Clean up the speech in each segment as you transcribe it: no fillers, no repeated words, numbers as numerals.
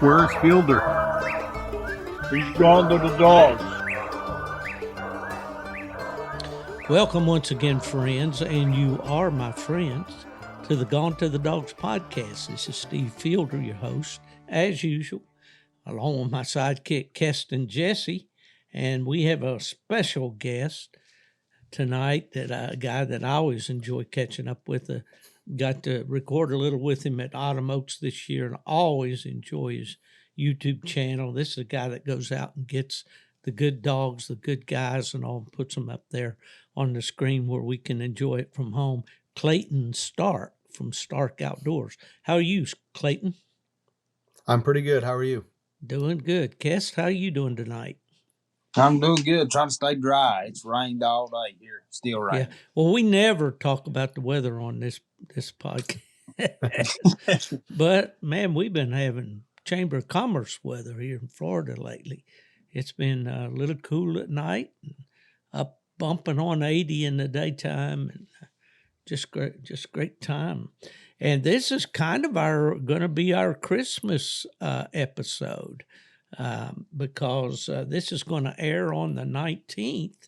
Where's Fielder? He's gone to the dogs. Welcome once again, friends, and you are my friends, to the Gone to the Dogs podcast. This is Steve Fielder, your host, as usual, along with my sidekick, Kesten Jesse, and we have a special guest tonight, a guy that I always enjoy catching up with. Got to record a little with him at Autumn Oaks this year, and always enjoy his YouTube channel. This is a guy that goes out and gets the good dogs, the good guys, and all, and puts them up there on the screen where we can enjoy it from home. Clayton Stark from Stark Outdoors. How are you, Clayton? I'm pretty good. How are you? Doing good. Kest, how are you doing tonight? I'm doing good. Trying to stay dry. It's rained all day here. Still raining. Yeah. Well, we never talk about the weather on this podcast. But, man, we've been having Chamber of Commerce weather here in Florida lately. It's been a little cool at night, and up bumping on 80 in the daytime, and just great time. And this is kind of going to be our Christmas episode, because this is going to air on the 19th,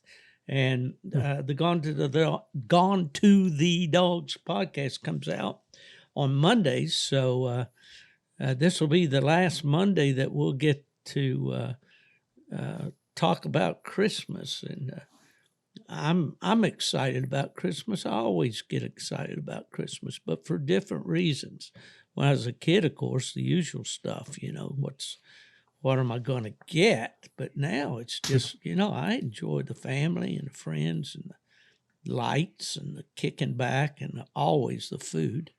and the Gone to the Dogs podcast comes out on Mondays. So this will be the last Monday that we'll get to talk about Christmas, and I'm excited about Christmas. I always get excited about Christmas, but for different reasons. When I was a kid, of course, the usual stuff, what am I going to get? But now it's just, I enjoy the family and the friends and the lights and the kicking back and always the food.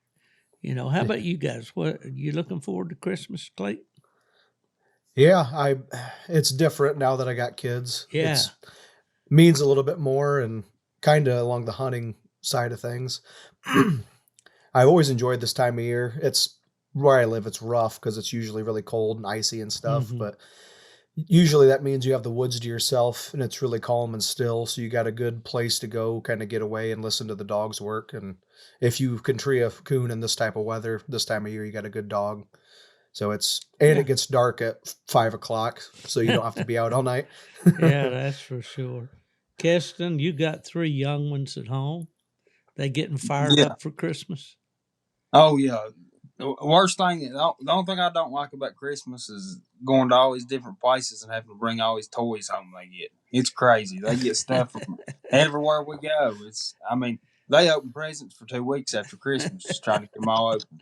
How about you guys? What are you looking forward to Christmas, Clayton? Yeah, it's different now that I got kids. Yeah. It means a little bit more, and kind of along the hunting side of things. I've always enjoyed this time of year. It's where I live. It's rough because it's usually really cold and icy and stuff, Mm-hmm. but usually that means you have the woods to yourself and it's really calm and still. So you got a good place to go, kind of get away and listen to the dogs work. And if you can tree a coon in this type of weather, this time of year, you got a good dog. So it gets dark at 5 o'clock, so you don't have to be out all night. Yeah, that's for sure. Kesten, you got 3 young ones at home. They getting fired up for Christmas? Oh, yeah. The worst thing, the only thing I don't like about Christmas is going to all these different places and having to bring all these toys home they get. It's crazy. They get stuff from everywhere we go. They open presents for 2 weeks after Christmas, just trying to get them all open.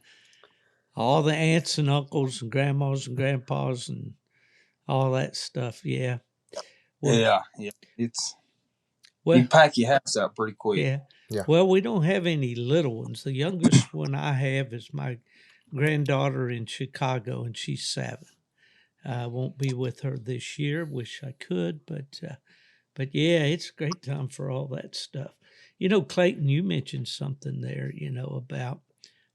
All the aunts and uncles and grandmas and grandpas and all that stuff, yeah. Well, yeah. You pack your house out pretty quick. Yeah. Well, we don't have any little ones. The youngest one I have is my granddaughter in Chicago, and she's 7. I won't be with her this year. Wish I could, but yeah, it's a great time for all that stuff. Clayton, you mentioned something there, about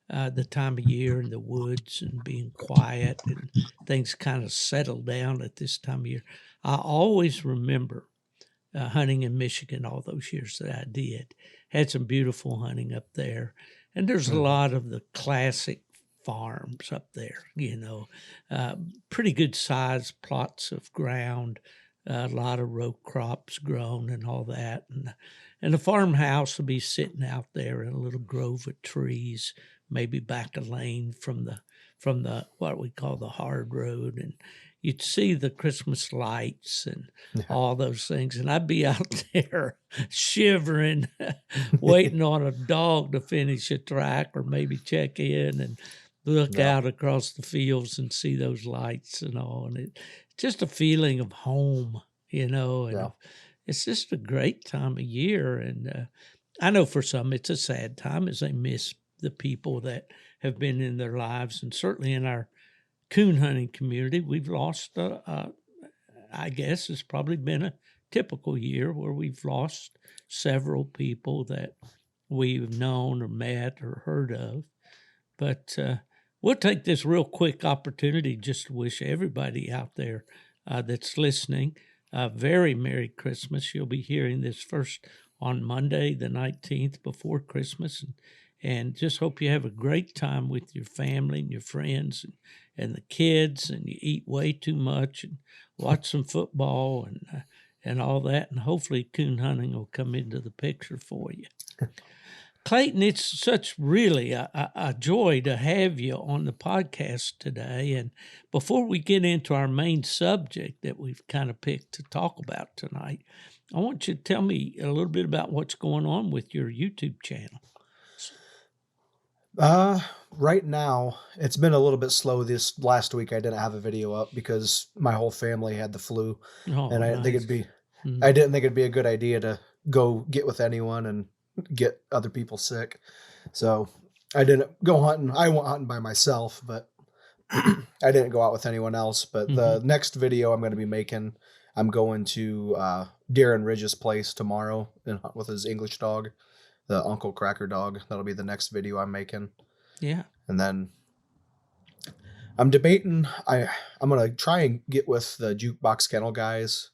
the time of year in the woods and being quiet and things kind of settle down at this time of year. I always remember hunting in Michigan all those years that I did. Had some beautiful hunting up there. And there's a lot of the classic farms up there, pretty good sized plots of ground, a lot of row crops grown and all that. And the farmhouse will be sitting out there in a little grove of trees, maybe back a lane from the what we call the hard road, and you'd see the Christmas lights and all those things. And I'd be out there shivering, waiting on a dog to finish a track or maybe check in and look out across the fields and see those lights and all. And it's just a feeling of home, and it's just a great time of year. And I know for some it's a sad time as they miss the people that have been in their lives. And certainly in our coon hunting community, we've lost, I guess it's probably been a typical year where we've lost several people that we've known or met or heard of. But we'll take this real quick opportunity just to wish everybody out there that's listening a very Merry Christmas. You'll be hearing this first on Monday, the 19th, before Christmas. And just hope you have a great time with your family and your friends and the kids, and you eat way too much and watch some football and all that, and hopefully coon hunting will come into the picture for you. Clayton, it's such really a joy to have you on the podcast today. And before we get into our main subject that we've kind of picked to talk about tonight, I want you to tell me a little bit about what's going on with your YouTube channel. Right now, it's been a little bit slow. This last week, I didn't have a video up because my whole family had the flu, and I didn't think I didn't think it'd be a good idea to go get with anyone and get other people sick. So I didn't go hunting. I went hunting by myself, but I didn't go out with anyone else. But the next video I'm going to be making, I'm going to Darren Ridge's place tomorrow and hunt with his English dog, the Uncle Cracker dog. That'll be the next video I'm making. Yeah. And then I'm debating. I'm going to try and get with the Jukebox Kennel guys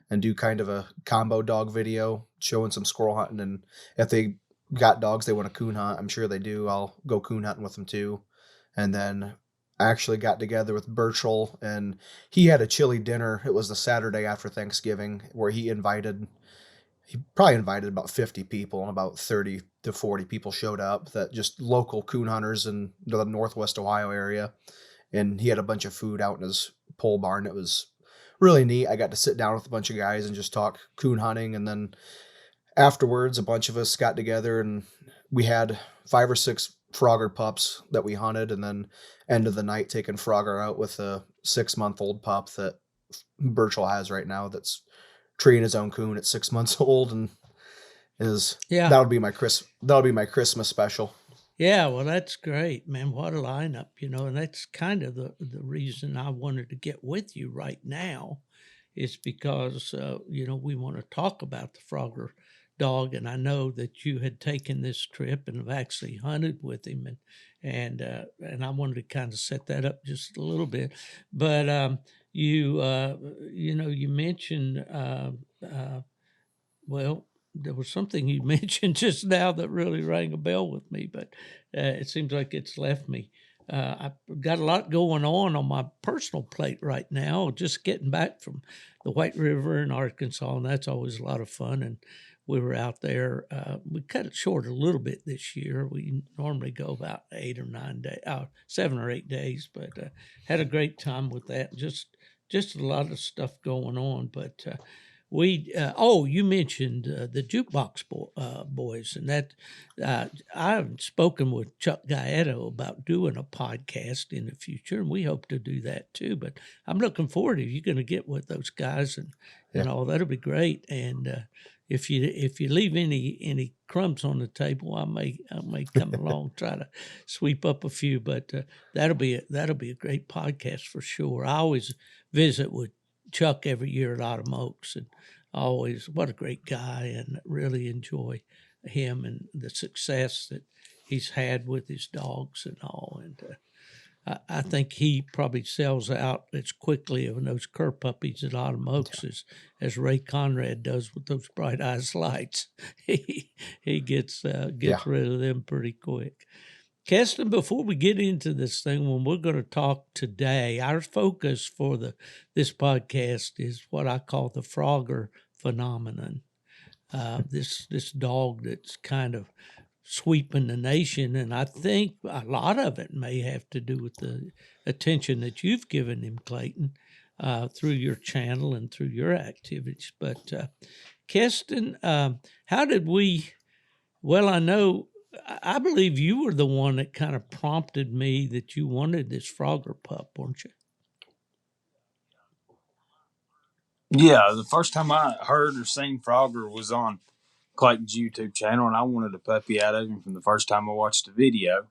and do kind of a combo dog video showing some squirrel hunting. And if they got dogs they want to coon hunt, I'm sure they do, I'll go coon hunting with them too. And then I actually got together with Burchell, and he had a chili dinner. It was the Saturday after Thanksgiving where he probably invited about 50 people, and about 30 to 40 people showed up, that just local coon hunters in the Northwest Ohio area. And he had a bunch of food out in his pole barn. It was really neat. I got to sit down with a bunch of guys and just talk coon hunting. And then afterwards, a bunch of us got together and we had 5 or 6 Phrogger pups that we hunted, and then end of the night taking Phrogger out with a 6-month-old pup that Burchell has right now that's treeing his own coon at 6 months old, and that'll be my Christmas special. Yeah, well, that's great, man. What a lineup, and that's kind of the reason I wanted to get with you right now, is because, we want to talk about the Phrogger dog, and I know that you had taken this trip and have actually hunted with him, and I wanted to kind of set that up just a little bit. But you mentioned, well, there was something you mentioned just now that really rang a bell with me, but it seems like it's left me. I've got a lot going on my personal plate right now, just getting back from the White River in Arkansas, and that's always a lot of fun. And we were out there. We cut it short a little bit this year. We normally go about 8 or 9 days, 7 or 8 days, but had a great time with that. Just a lot of stuff going on. But you mentioned the Jukebox boys, and that I've spoken with Chuck Gaetto about doing a podcast in the future, and we hope to do that too. But I'm looking forward to you're going to get with those guys and all. That'll be great. And if you leave any crumbs on the table, I may come along, try to sweep up a few. But that'll be a great podcast for sure. I always visit with Chuck every year at Autumn Oaks, and always, what a great guy, and really enjoy him and the success that he's had with his dogs and all. And I think he probably sells out as quickly of those cur puppies at Autumn Oaks as Ray Conrad does with those bright eyes lights. He gets rid of them pretty quick. Kesten, before we get into this thing, when we're going to talk today, our focus for this podcast is what I call the Phrogger Phenomenon. This dog that's kind of sweeping the nation, and I think a lot of it may have to do with the attention that you've given him, Clayton, through your channel and through your activities. But Kesten, how did we? Well, I believe you were the one that kind of prompted me that you wanted this Phrogger pup, weren't you? Yeah, the first time I heard or seen Phrogger was on Clayton's YouTube channel, and I wanted a puppy out of him from the first time I watched the video.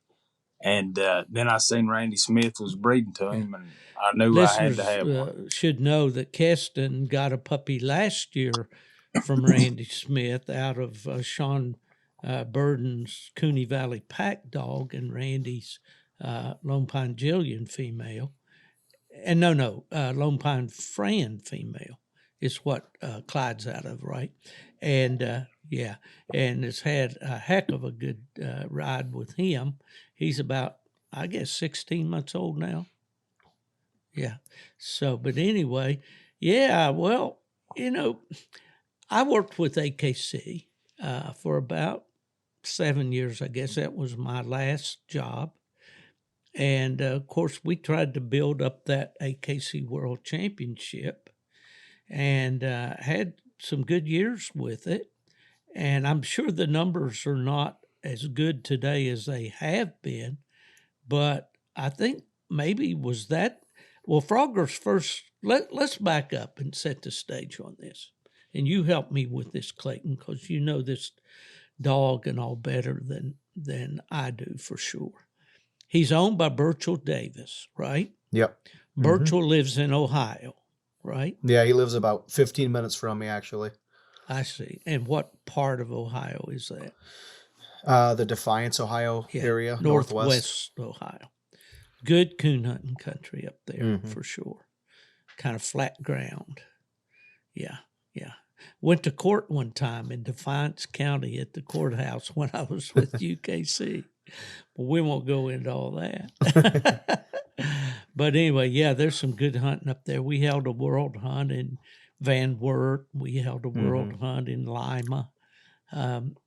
And then I seen Randy Smith was breeding to him, and I knew Listeners, I had to have one. Should know that Kesten got a puppy last year from Randy Smith out of Sean Burden's Cooney Valley Pack dog and Randy's Lone Pine Jillian female. And Lone Pine Fran female is what Clyde's out of, right? And and has had a heck of a good ride with him. He's about, I guess, 16 months old now. Yeah. So, but anyway, yeah, well, you know, I worked with AKC for about 7 years, I guess. That was my last job. And of course, we tried to build up that AKC World Championship and had some good years with it. And I'm sure the numbers are not as good today as they have been, but I think maybe was that, well, Phrogger's first, let's back up and set the stage on this. And you help me with this, Clayton, because you know this dog and all better than I do for sure. He's owned by Burchell Davis, right? Yep. Burchell lives in Ohio, right? Yeah, he lives about 15 minutes from me, actually. I see. And what part of Ohio is that? The Defiance, Ohio Yeah, area, northwest Ohio. Good coon hunting country up there Mhm. for sure. Kind of flat ground. Yeah, yeah. Went to court one time in Defiance County at the courthouse when I was with UKC. But we won't go into all that. But anyway, yeah, there's some good hunting up there. We held a world hunt in Van Wert. We held a world hunt in Lima.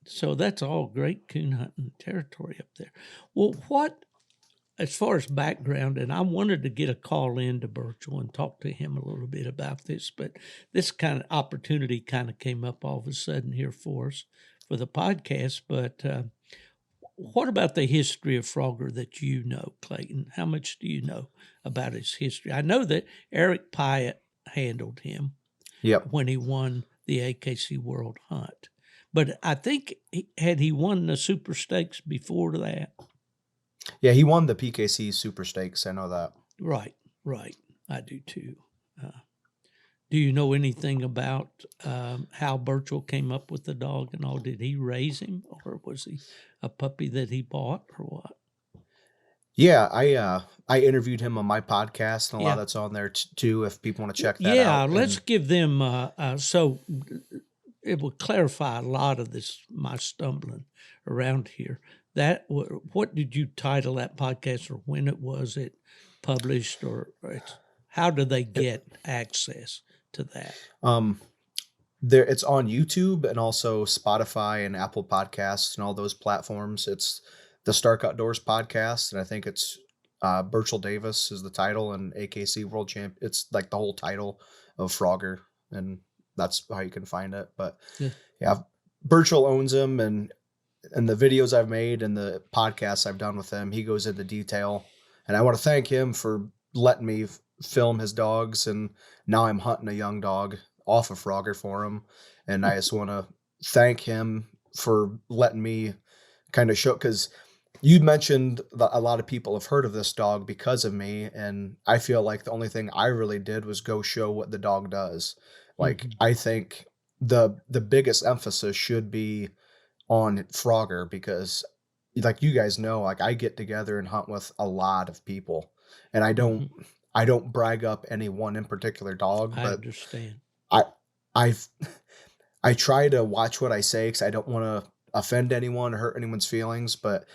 So that's all great coon hunting territory up there. Well, what, as far as background, and I wanted to get a call in to Burchell and talk to him a little bit about this, but this kind of opportunity kind of came up all of a sudden here for us for the podcast. But what about the history of Phrogger that you know, Clayton? How much do you know about his history? I know that Eric Pyatt handled him Yep. when he won the AKC World Hunt. But I think, had he won the Super Stakes before that? Yeah, he won the PKC Super Stakes. I know that. Right. I do too. Do you know anything about how Burchell came up with the dog and all? Did he raise him, or was he a puppy that he bought, or what? Yeah, I interviewed him on my podcast, and a lot Yeah. of that's on there too. If people want to check that out. Yeah, And let's give them. So it will clarify a lot of this, my stumbling around here. What did you title that podcast, or when was it published, or how do they get access to that? there it's on YouTube and also Spotify and Apple Podcasts and all those platforms. It's the Stark Outdoors podcast, and I think it's Burchell Davis is the title, and AKC World Champ. It's like the whole title of Phrogger, and that's how you can find it. But yeah, Burchell owns him, and the videos I've made and the podcasts I've done with him, he goes into detail, and I want to thank him for letting me film his dogs, and now I'm hunting a young dog off of Phrogger for him, and I just want to thank him for letting me kind of show, because you mentioned that a lot of people have heard of this dog because of me, and I feel like the only thing I really did was go show what the dog does. Like, I think the biggest emphasis should be on Phrogger, because like you guys know, like I get together and hunt with a lot of people, and I don't brag up any one in particular dog, I but understand. I try to watch what I say, because I don't want to offend anyone or hurt anyone's feelings, but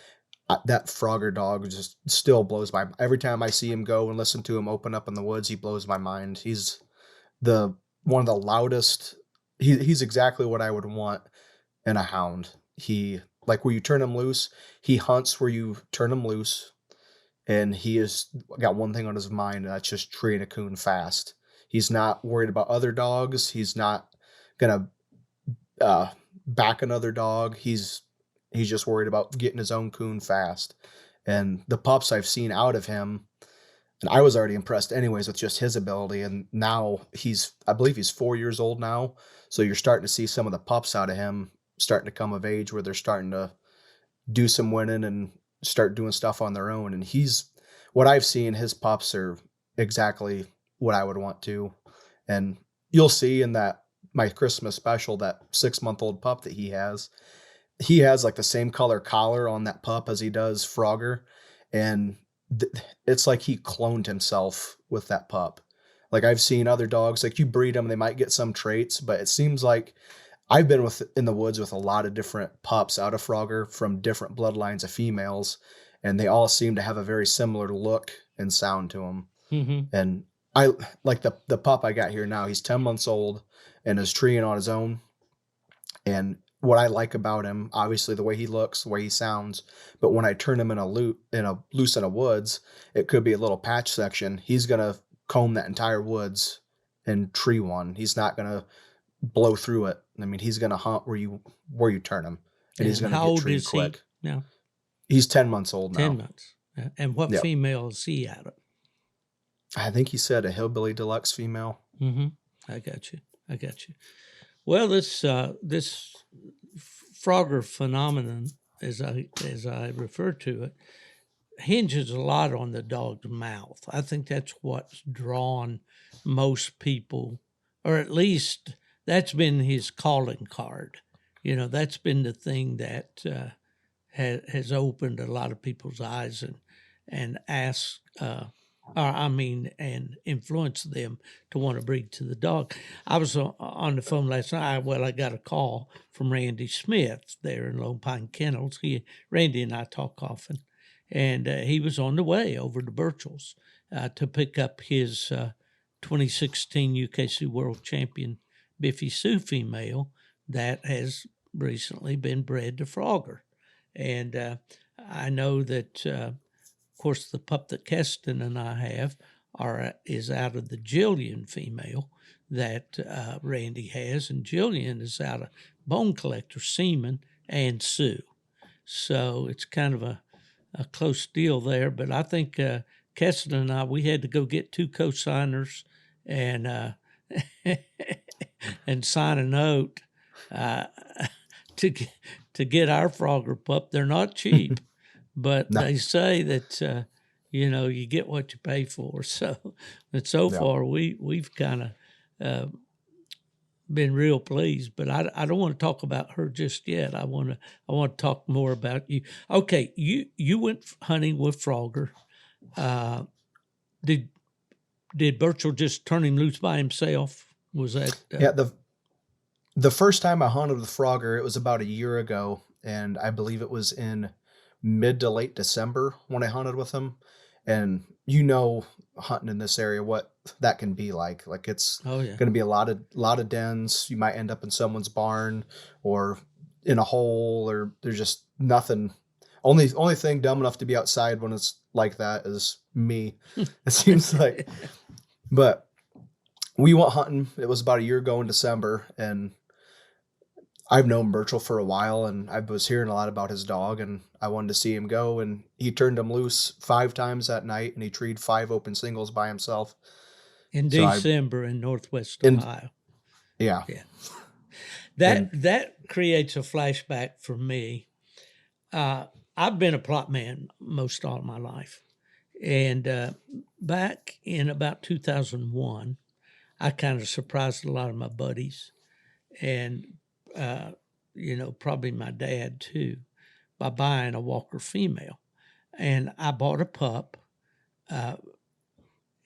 that Phrogger dog just still blows my, every time I see him go and listen to him open up in the woods, he blows my mind. He's one of the loudest. He's exactly what I would want in a hound. He, like, where you turn him loose, he hunts where you turn him loose, and he has got one thing on his mind, and that's just treeing a coon fast. He's not worried about other dogs. He's not gonna back another dog. He's just worried about getting his own coon fast. And the pups I've seen out of him, and I was already impressed anyways with just his ability, and now I believe he's 4 years old now, so you're starting to see some of the pups out of him starting to come of age, where they're starting to do some winning and start doing stuff on their own. And what I've seen, his pups are exactly what I would want to. And you'll see in that my Christmas special, that 6-month-old pup that he has like the same color collar on that pup as he does Phrogger. And it's like he cloned himself with that pup. Like, I've seen other dogs, like you breed them, they might get some traits, but it seems like I've been in the woods with a lot of different pups out of Phrogger from different bloodlines of females, and they all seem to have a very similar look and sound to them. Mm-hmm. And I like the pup I got here now. He's 10 months old and is treeing on his own. And what I like about him, obviously the way he looks, the way he sounds, but when I turn him in a loose in a woods, it could be a little patch section. He's gonna comb that entire woods and tree one. He's not gonna blow through it. I mean, he's gonna hunt where you turn him, and he's gonna how get old treed is he quick. now? He's 10 months old 10 now. months. And what Yep. female is he out of? I think he said a hillbilly deluxe female. Mm-hmm. I got you. Well, this Phrogger phenomenon, as I refer to it, hinges a lot on the dog's mouth. I think that's what's drawn most people, or at least that's been his calling card. That's been the thing that has opened a lot of people's eyes and and influenced them to want to breed to the dog. I was on the phone last night. I got a call from Randy Smith there in Lone Pine Kennels. Randy and I talk often, and he was on the way over to Burchell's to pick up his 2016 UKC World Champion Biffy Sioux female that has recently been bred to Phrogger. And I know that, of course, the pup that Kesten and I have is out of the Jillian female that Randy has, and Jillian is out of Bone Collector, Seaman, and Sioux. So it's kind of a close deal there. But I think Kesten and I, we had to go get 2 co-signers and and sign a note to get our Phrogger pup. They're not cheap, but No. they say that you get what you pay for. So, but so far we've kind of been real pleased. But I don't want to talk about her just yet. I want to talk more about you. Okay, you went hunting with Phrogger. Did Burchell just turn him loose by himself? Was that Yeah, the first time I hunted with Phrogger, it was about a year ago, and I believe it was in mid to late December when I hunted with him. And hunting in this area, what that can be like. Like it's going to be a lot of dens. You might end up in someone's barn or in a hole, or there's just nothing. Only thing dumb enough to be outside when it's like that is me. It seems like. But we went hunting. It was about a year ago in December, and I've known Burchell for a while, and I was hearing a lot about his dog, and I wanted to see him go, and he turned him loose 5 times that night, and he treed 5 open singles by himself. In December in Northwest Ohio. Yeah. That creates a flashback for me. I've been a plot man most all of my life. And back in about 2001, I kind of surprised a lot of my buddies and, probably my dad too, by buying a Walker female. And I bought a pup,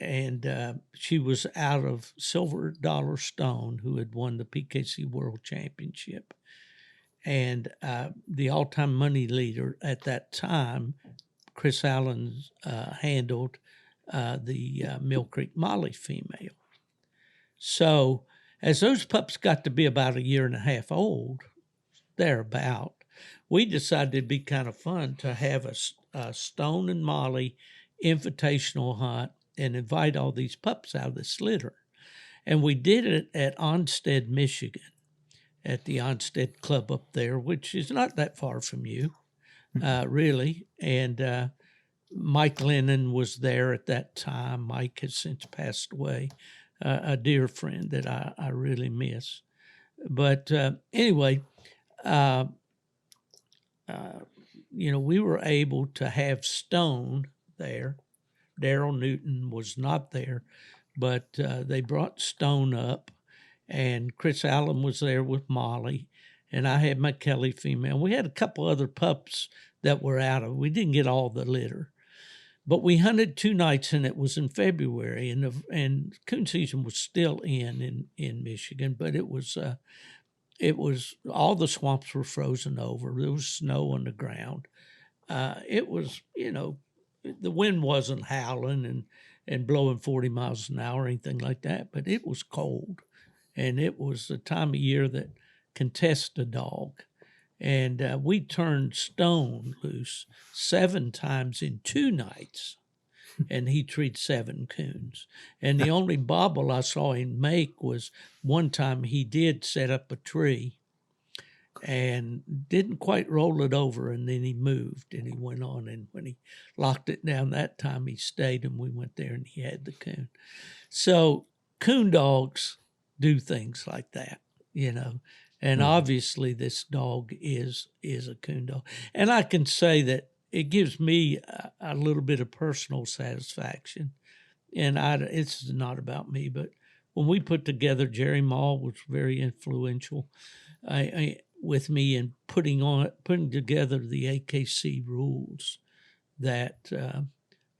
and she was out of Silver Dollar Stone, who had won the PKC World Championship. And the all-time money leader at that time, Chris Allen, handled the Mill Creek Molly female. So as those pups got to be about a year and a half old, thereabout, we decided it'd be kind of fun to have a Stone and Molly invitational hunt and invite all these pups out of this litter. And we did it at Onsted, Michigan, at the Onsted Club up there, which is not that far from you, really. And Mike Lennon was there at that time. Mike has since passed away, a dear friend that I really miss. But anyway, we were able to have Stone there. Daryl Newton was not there, but they brought Stone up, and Chris Allen was there with Molly, and I had my Kelly female. We had a couple other pups that were out of. We didn't get all the litter, but we hunted 2 nights, and it was in February, and coon season was still in Michigan, but it was all the swamps were frozen over. There was snow on the ground. It was, the wind wasn't howling, and blowing 40 miles an hour or anything like that, but it was cold. And it was the time of year that can test a dog. And we turned Stone loose 7 times in 2 nights, and he treed 7 coons. And the only bobble I saw him make was one time he did set up a tree and didn't quite roll it over, and then he moved and he went on. And when he locked it down that time, he stayed, and we went there and he had the coon. So coon dogs do things like that, And obviously, this dog is a coon dog, and I can say that it gives me a little bit of personal satisfaction. And it's not about me, but when we put together, Jerry Mall was very influential with me in putting together the AKC rules that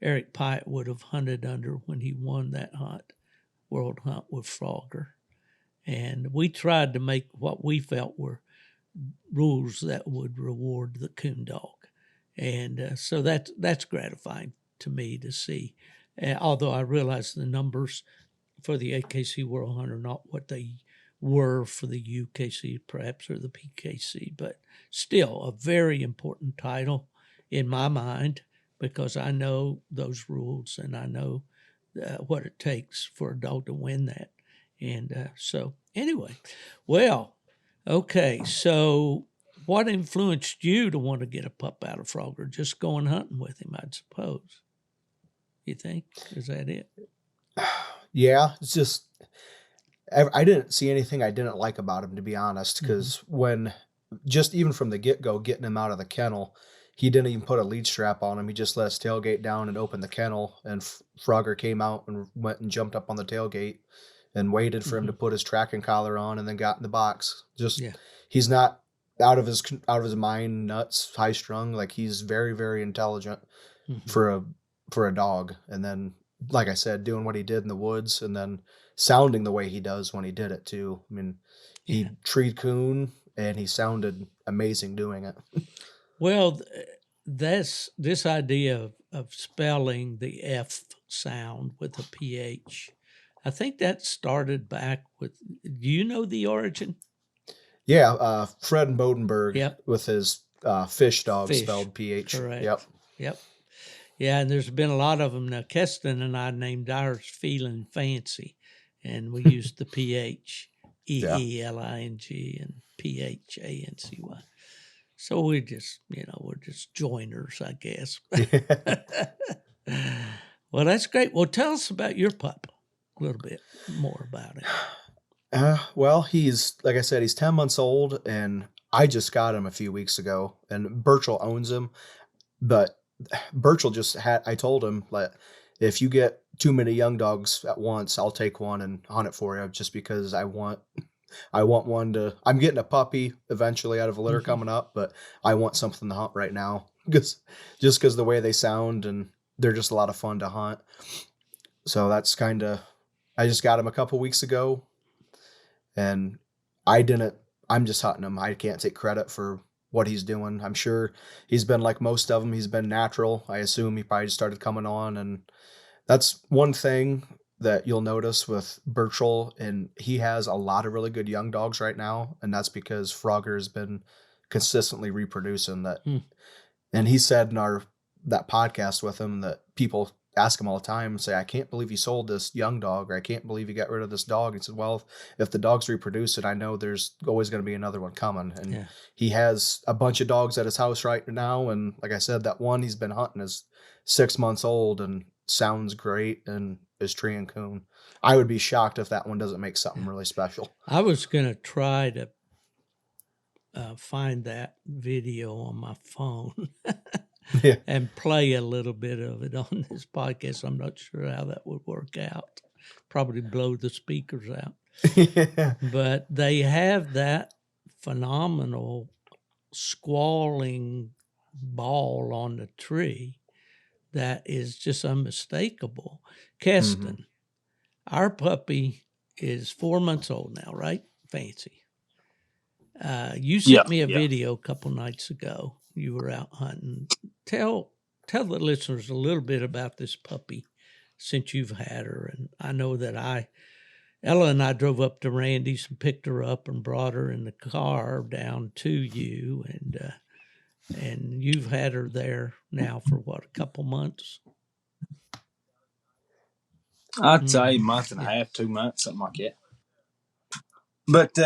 Eric Pyatt would have hunted under when he won that world hunt with Phrogger. And we tried to make what we felt were rules that would reward the coon dog. And so that's gratifying to me to see. Although I realize the numbers for the AKC World Hunt are not what they were for the UKC perhaps or the PKC, but still a very important title in my mind because I know those rules and I know what it takes for a dog to win that. And so anyway, well, okay. So what influenced you to want to get a pup out of Phrogger? Just going hunting with him, I'd suppose. You think? Is that it? Yeah, it's just, I didn't see anything I didn't like about him, to be honest, because when, just even from the get-go, getting him out of the kennel, he didn't even put a lead strap on him. He just let his tailgate down and opened the kennel, and Phrogger came out and went and jumped up on the tailgate and waited for him to put his tracking collar on and then got in the box. He's not out of his mind, nuts, high strung. Like, he's very, very intelligent for a dog. And then, like I said, doing what he did in the woods and then sounding the way he does when he did it too. I mean, he treed coon and he sounded amazing doing it. Well, this idea of spelling the F sound with a PH, I think that started back with, do you know the origin? Yeah, Fred Bodenberg with his fish dog spelled PH. Correct. Yep. Yeah, and there's been a lot of them. Now, Kesten and I named ours Feeling Fancy, and we used the PH, EELING, and PHANCY. So we're just joiners, I guess. Well, that's great. Well, tell us about your pup, a little bit more about it. Well, he's, like I said, he's 10 months old, and I just got him a few weeks ago, and Burchell owns him, but Burchell I told him, like, if you get too many young dogs at once, I'll take one and hunt it for you, just because I want one to, I'm getting a puppy eventually out of a litter coming up, but I want something to hunt right now because the way they sound, and they're just a lot of fun to hunt. So that's I just got him a couple weeks ago, and I'm just hunting him. I can't take credit for what he's doing. I'm sure he's been like most of them. He's been natural. I assume he probably just started coming on, and that's one thing that you'll notice with Burchell, and he has a lot of really good young dogs right now, and that's because Phrogger has been consistently reproducing that. And he said in that podcast with him that people ask him all the time and say, I can't believe you sold this young dog, or I can't believe you got rid of this dog. He said, well, if the dog's reproducing, I know there's always going to be another one coming. And he has a bunch of dogs at his house right now. And like I said, that one he's been hunting is 6 months old and sounds great and is treeing coon. I would be shocked if that one doesn't make something really special. I was going to try to find that video on my phone and play a little bit of it on this podcast. I'm not sure how that would work out. Probably blow the speakers out. But they have that phenomenal squalling ball on the tree that is just unmistakable. Kesten, our puppy is 4 months old now, right? Fancy. You sent me a video a couple nights ago. You were out hunting. Tell the listeners a little bit about this puppy since you've had her. And I know that Ella and I drove up to Randy's and picked her up and brought her in the car down to you, and you've had her there now for what, a couple months? I'd say a month and a half, 2 months, something like that. But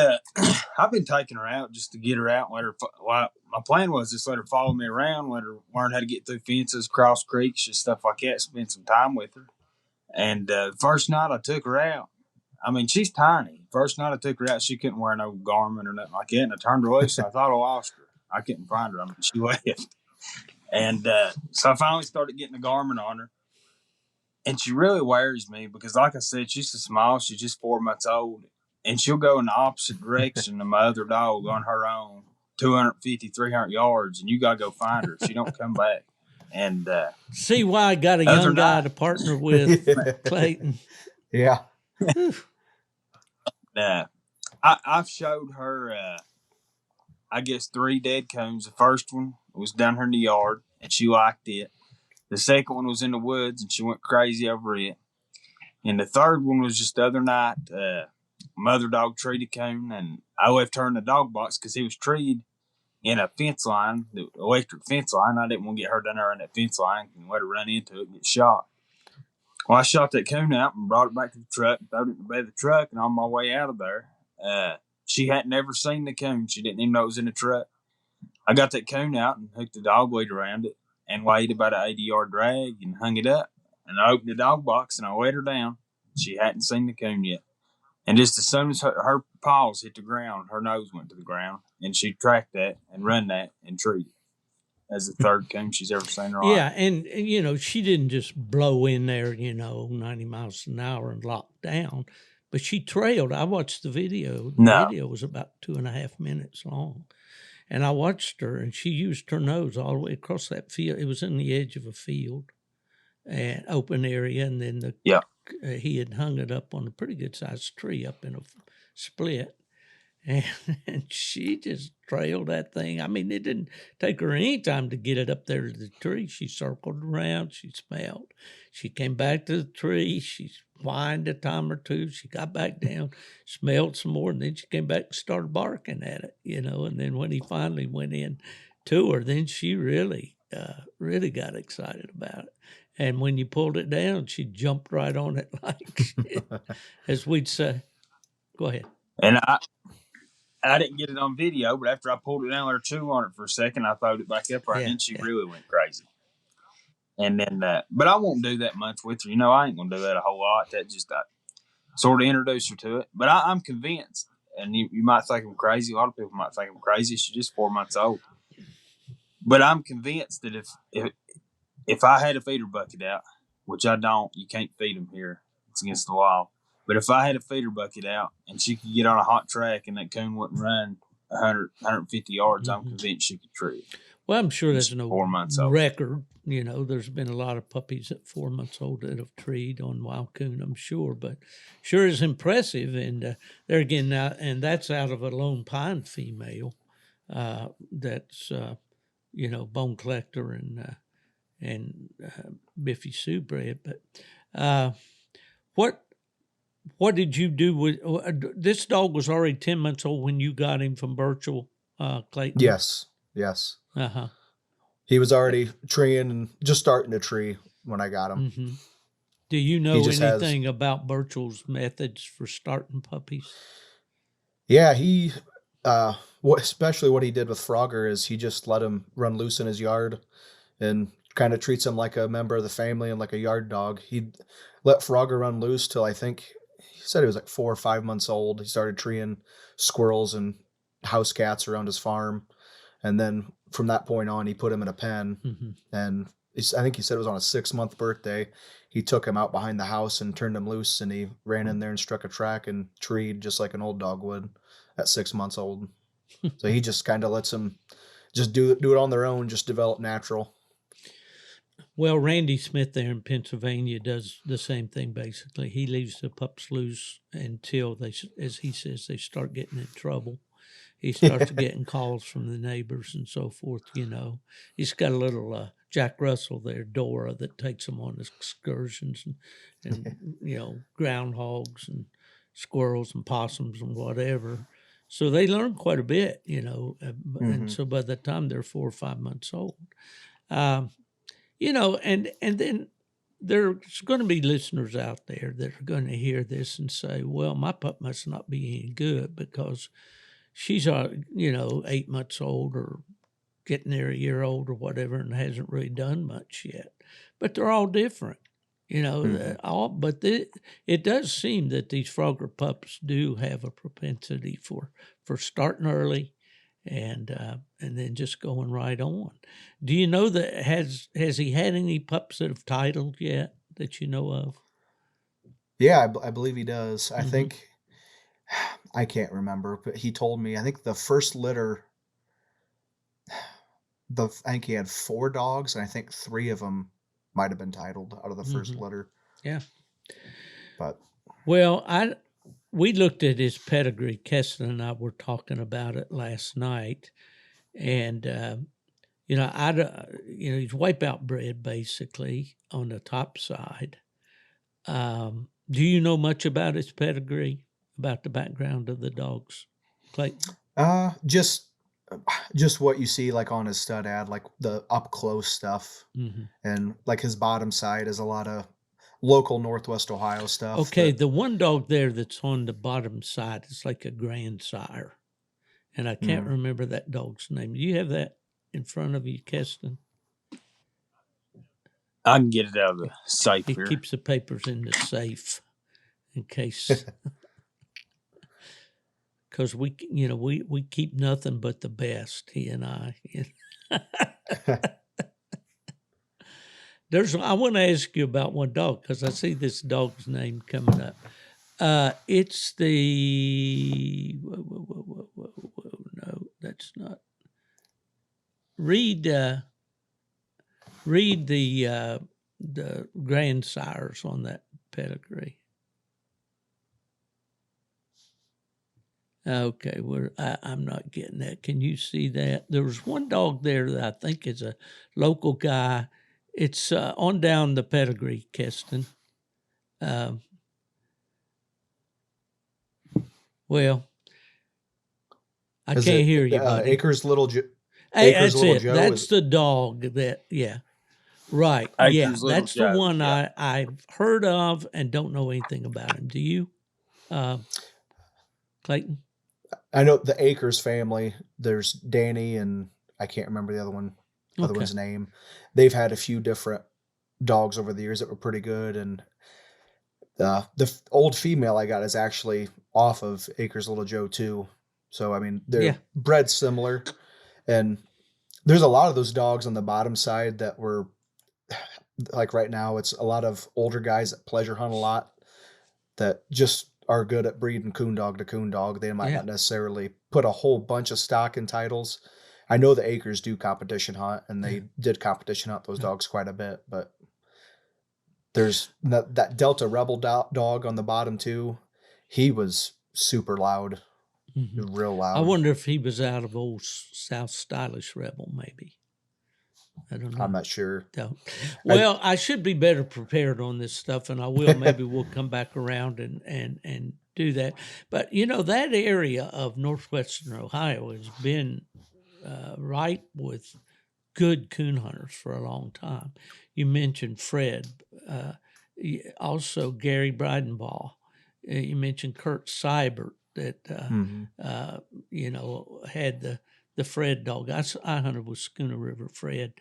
I've been taking her out just to get her out and let her. Well, my plan was just let her follow me around, let her learn how to get through fences, cross creeks, just stuff like that. Spend some time with her. And first night I took her out. I mean, she's tiny. First night I took her out, she couldn't wear no garment or nothing like that. And I turned her loose, and I thought I lost her. I couldn't find her. I mean, she left. And so I finally started getting a garment on her. And she really worries me because, like I said, she's so small. She's just 4 months old. And she'll go in the opposite direction of my other dog on her own, 250, 300 yards. And you got to go find her. She don't come back. And see why I got a young guy to partner with, Clayton. Yeah. I've showed her, I guess, 3 dead coons. The first one was down here in the yard, and she liked it. The second one was in the woods, and she went crazy over it. And the third one was just the other night. Mother dog treed a coon, and I left her in the dog box because he was treed in a fence line, the electric fence line. I didn't want to get her down there in that fence line and let her run into it and get shot. Well, I shot that coon out and brought it back to the truck, throwed it in the bed of the truck, and on my way out of there, she hadn't ever seen the coon. She didn't even know it was in the truck. I got that coon out and hooked the dog lead around it and weighed about an 80-yard drag and hung it up. And I opened the dog box and I let her down. She hadn't seen the coon yet. And just as soon as her paws hit the ground, her nose went to the ground, and she tracked that and run that and treated it as the third coon she's ever seen in her life. Yeah, and she didn't just blow in there, 90 miles an hour and lock down, but she trailed. I watched the video. The video was about 2.5 minutes long. And I watched her, and she used her nose all the way across that field. It was in the edge of a field, an open area, and then he had hung it up on a pretty good-sized tree up in a split, and she just trailed that thing. I mean, it didn't take her any time to get it up there to the tree. She circled around. She smelled. She came back to the tree. She whined a time or two. She got back down, smelled some more, and then she came back and started barking at it, And then when he finally went in to her, then she really got excited about it. And when you pulled it down, she jumped right on it like, as we'd say. Go ahead. And I didn't get it on video, but after I pulled it down, let her chew on it for a second, I throwed it back up her, and then she really went crazy. And then, but I won't do that much with her. I ain't going to do that a whole lot. That just sort of introduce her to it. But I'm convinced, and you might think I'm crazy. A lot of people might think I'm crazy. She's just 4 months old. But I'm convinced that if I had a feeder bucket out, which I don't, you can't feed them here. It's against the law. But if I had a feeder bucket out and she could get on a hot track and that coon wouldn't run 100, 150 yards, I'm convinced she could tree. Well, I'm sure there's no 4 months old record. There's been a lot of puppies at 4 months old that have treed on wild coon, I'm sure. But sure is impressive. And there again, now, and that's out of a lone pine female that's, bone collector and Biffy Sioux bred. But what did you do with this dog? Was already 10 months old when you got him from Burchell, Clayton? Yes. Uh-huh. He was already treeing and just starting to tree when I got him. Mm-hmm. Do you know anything about Burchell's methods for starting puppies? Yeah, he, especially what he did with Phrogger is he just let him run loose in his yard and kind of treats him like a member of the family and like a yard dog. He let Phrogger run loose till I think he said he was like 4 or 5 months old. He started treeing squirrels and house cats around his farm. And then from that point on, he put him in a pen. Mm-hmm. And I think he said it was on his 6-month birthday. He took him out behind the house and turned him loose, and he ran in there and struck a track and treed just like an old dog would at 6 months old. So he just kind of lets them just do it on their own, just develop natural. Well, Randy Smith there in Pennsylvania does the same thing, basically. He leaves the pups loose until they, as he says, they start getting in trouble. he starts getting calls from the neighbors and so forth. He's got a little Jack Russell there, Dora, that takes him on excursions and groundhogs and squirrels and possums and whatever. So they learn quite a bit, and so by the time they're 4 or 5 months old, and then there's going to be listeners out there that are going to hear this and say, well, my pup must not be any good because she's 8 months old or getting there a year old or whatever and hasn't really done much yet. But they're all different. But it does seem that these Phrogger pups do have a propensity for starting early and then just going right on. Do you know that has he had any pups that have titled yet that you know of? Yeah, I believe he does. I think, I can't remember, but he told me, I think the first litter, I think he had 4 dogs, and I think 3 of them might have been titled out of the first litter. Yeah. But well, we looked at his pedigree. Kesten and I were talking about it last night, and he's wipeout bred basically on the top side. Do you know much about his pedigree, about the background of the dogs, Clayton? Just what you see like on his stud ad, like the up close stuff, and like his bottom side is a lot of local Northwest Ohio stuff. Okay, the one dog there that's on the bottom side is like a grandsire, and I can't remember that dog's name. Do you have that in front of you, Kesten? I can get it out of the safe He here. keeps the papers in the safe in case, because we keep nothing but the best. He and I. I want to ask you about one dog because I see this dog's name coming up. It's the no, that's not. Read the grandsires on that pedigree. Okay, I'm not getting that. Can you see that? There was one dog there that I think is a local guy. It's on down the pedigree, Kesten. Well, I can't hear you, buddy. Acres Little Joe. That's it. That's the dog that, right. Acres Little That's the Joe, one I've heard of and don't know anything about him. Do you, Clayton? I know the Acres family. There's Danny and I can't remember the other one's name. They've had a few different dogs over the years that were pretty good, and the old female I got is actually off of Acres Little Joe too. So I mean they're bred similar, and there's a lot of those dogs on the bottom side that were like right now. It's a lot of older guys that pleasure hunt a lot that just are good at breeding coon dog to coon dog. They might not necessarily put a whole bunch of stock in titles. I know the Acres do competition hunt, and they did competition hunt those dogs quite a bit, but there's that Delta Rebel dog on the bottom too. He was super loud, real loud. I wonder if he was out of old South Stylish Rebel, maybe. I don't know. I'm not sure. Well, I should be better prepared on this stuff, and I will. Maybe we'll come back around and do that. But, that area of northwestern Ohio has been ripe with good coon hunters for a long time. You mentioned Fred, also Gary Breidenbach. You mentioned Kurt Seibert that had the Fred dog. I hunted with Schooner River Fred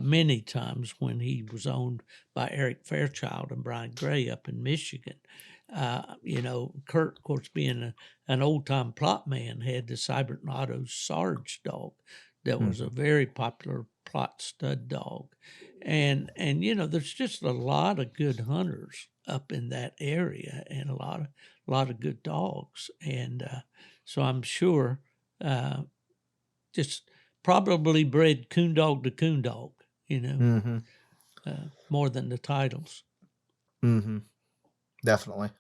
many times when he was owned by Eric Fairchild and Brian Gray up in Michigan. Kurt, of course, being an old-time plot man, had the Seibert and Otto Sarge dog that was a very popular plot stud dog. And there's just a lot of good hunters up in that area and a lot of good dogs. And so I'm sure just probably bred coon dog to coon dog, more than the titles. Definitely.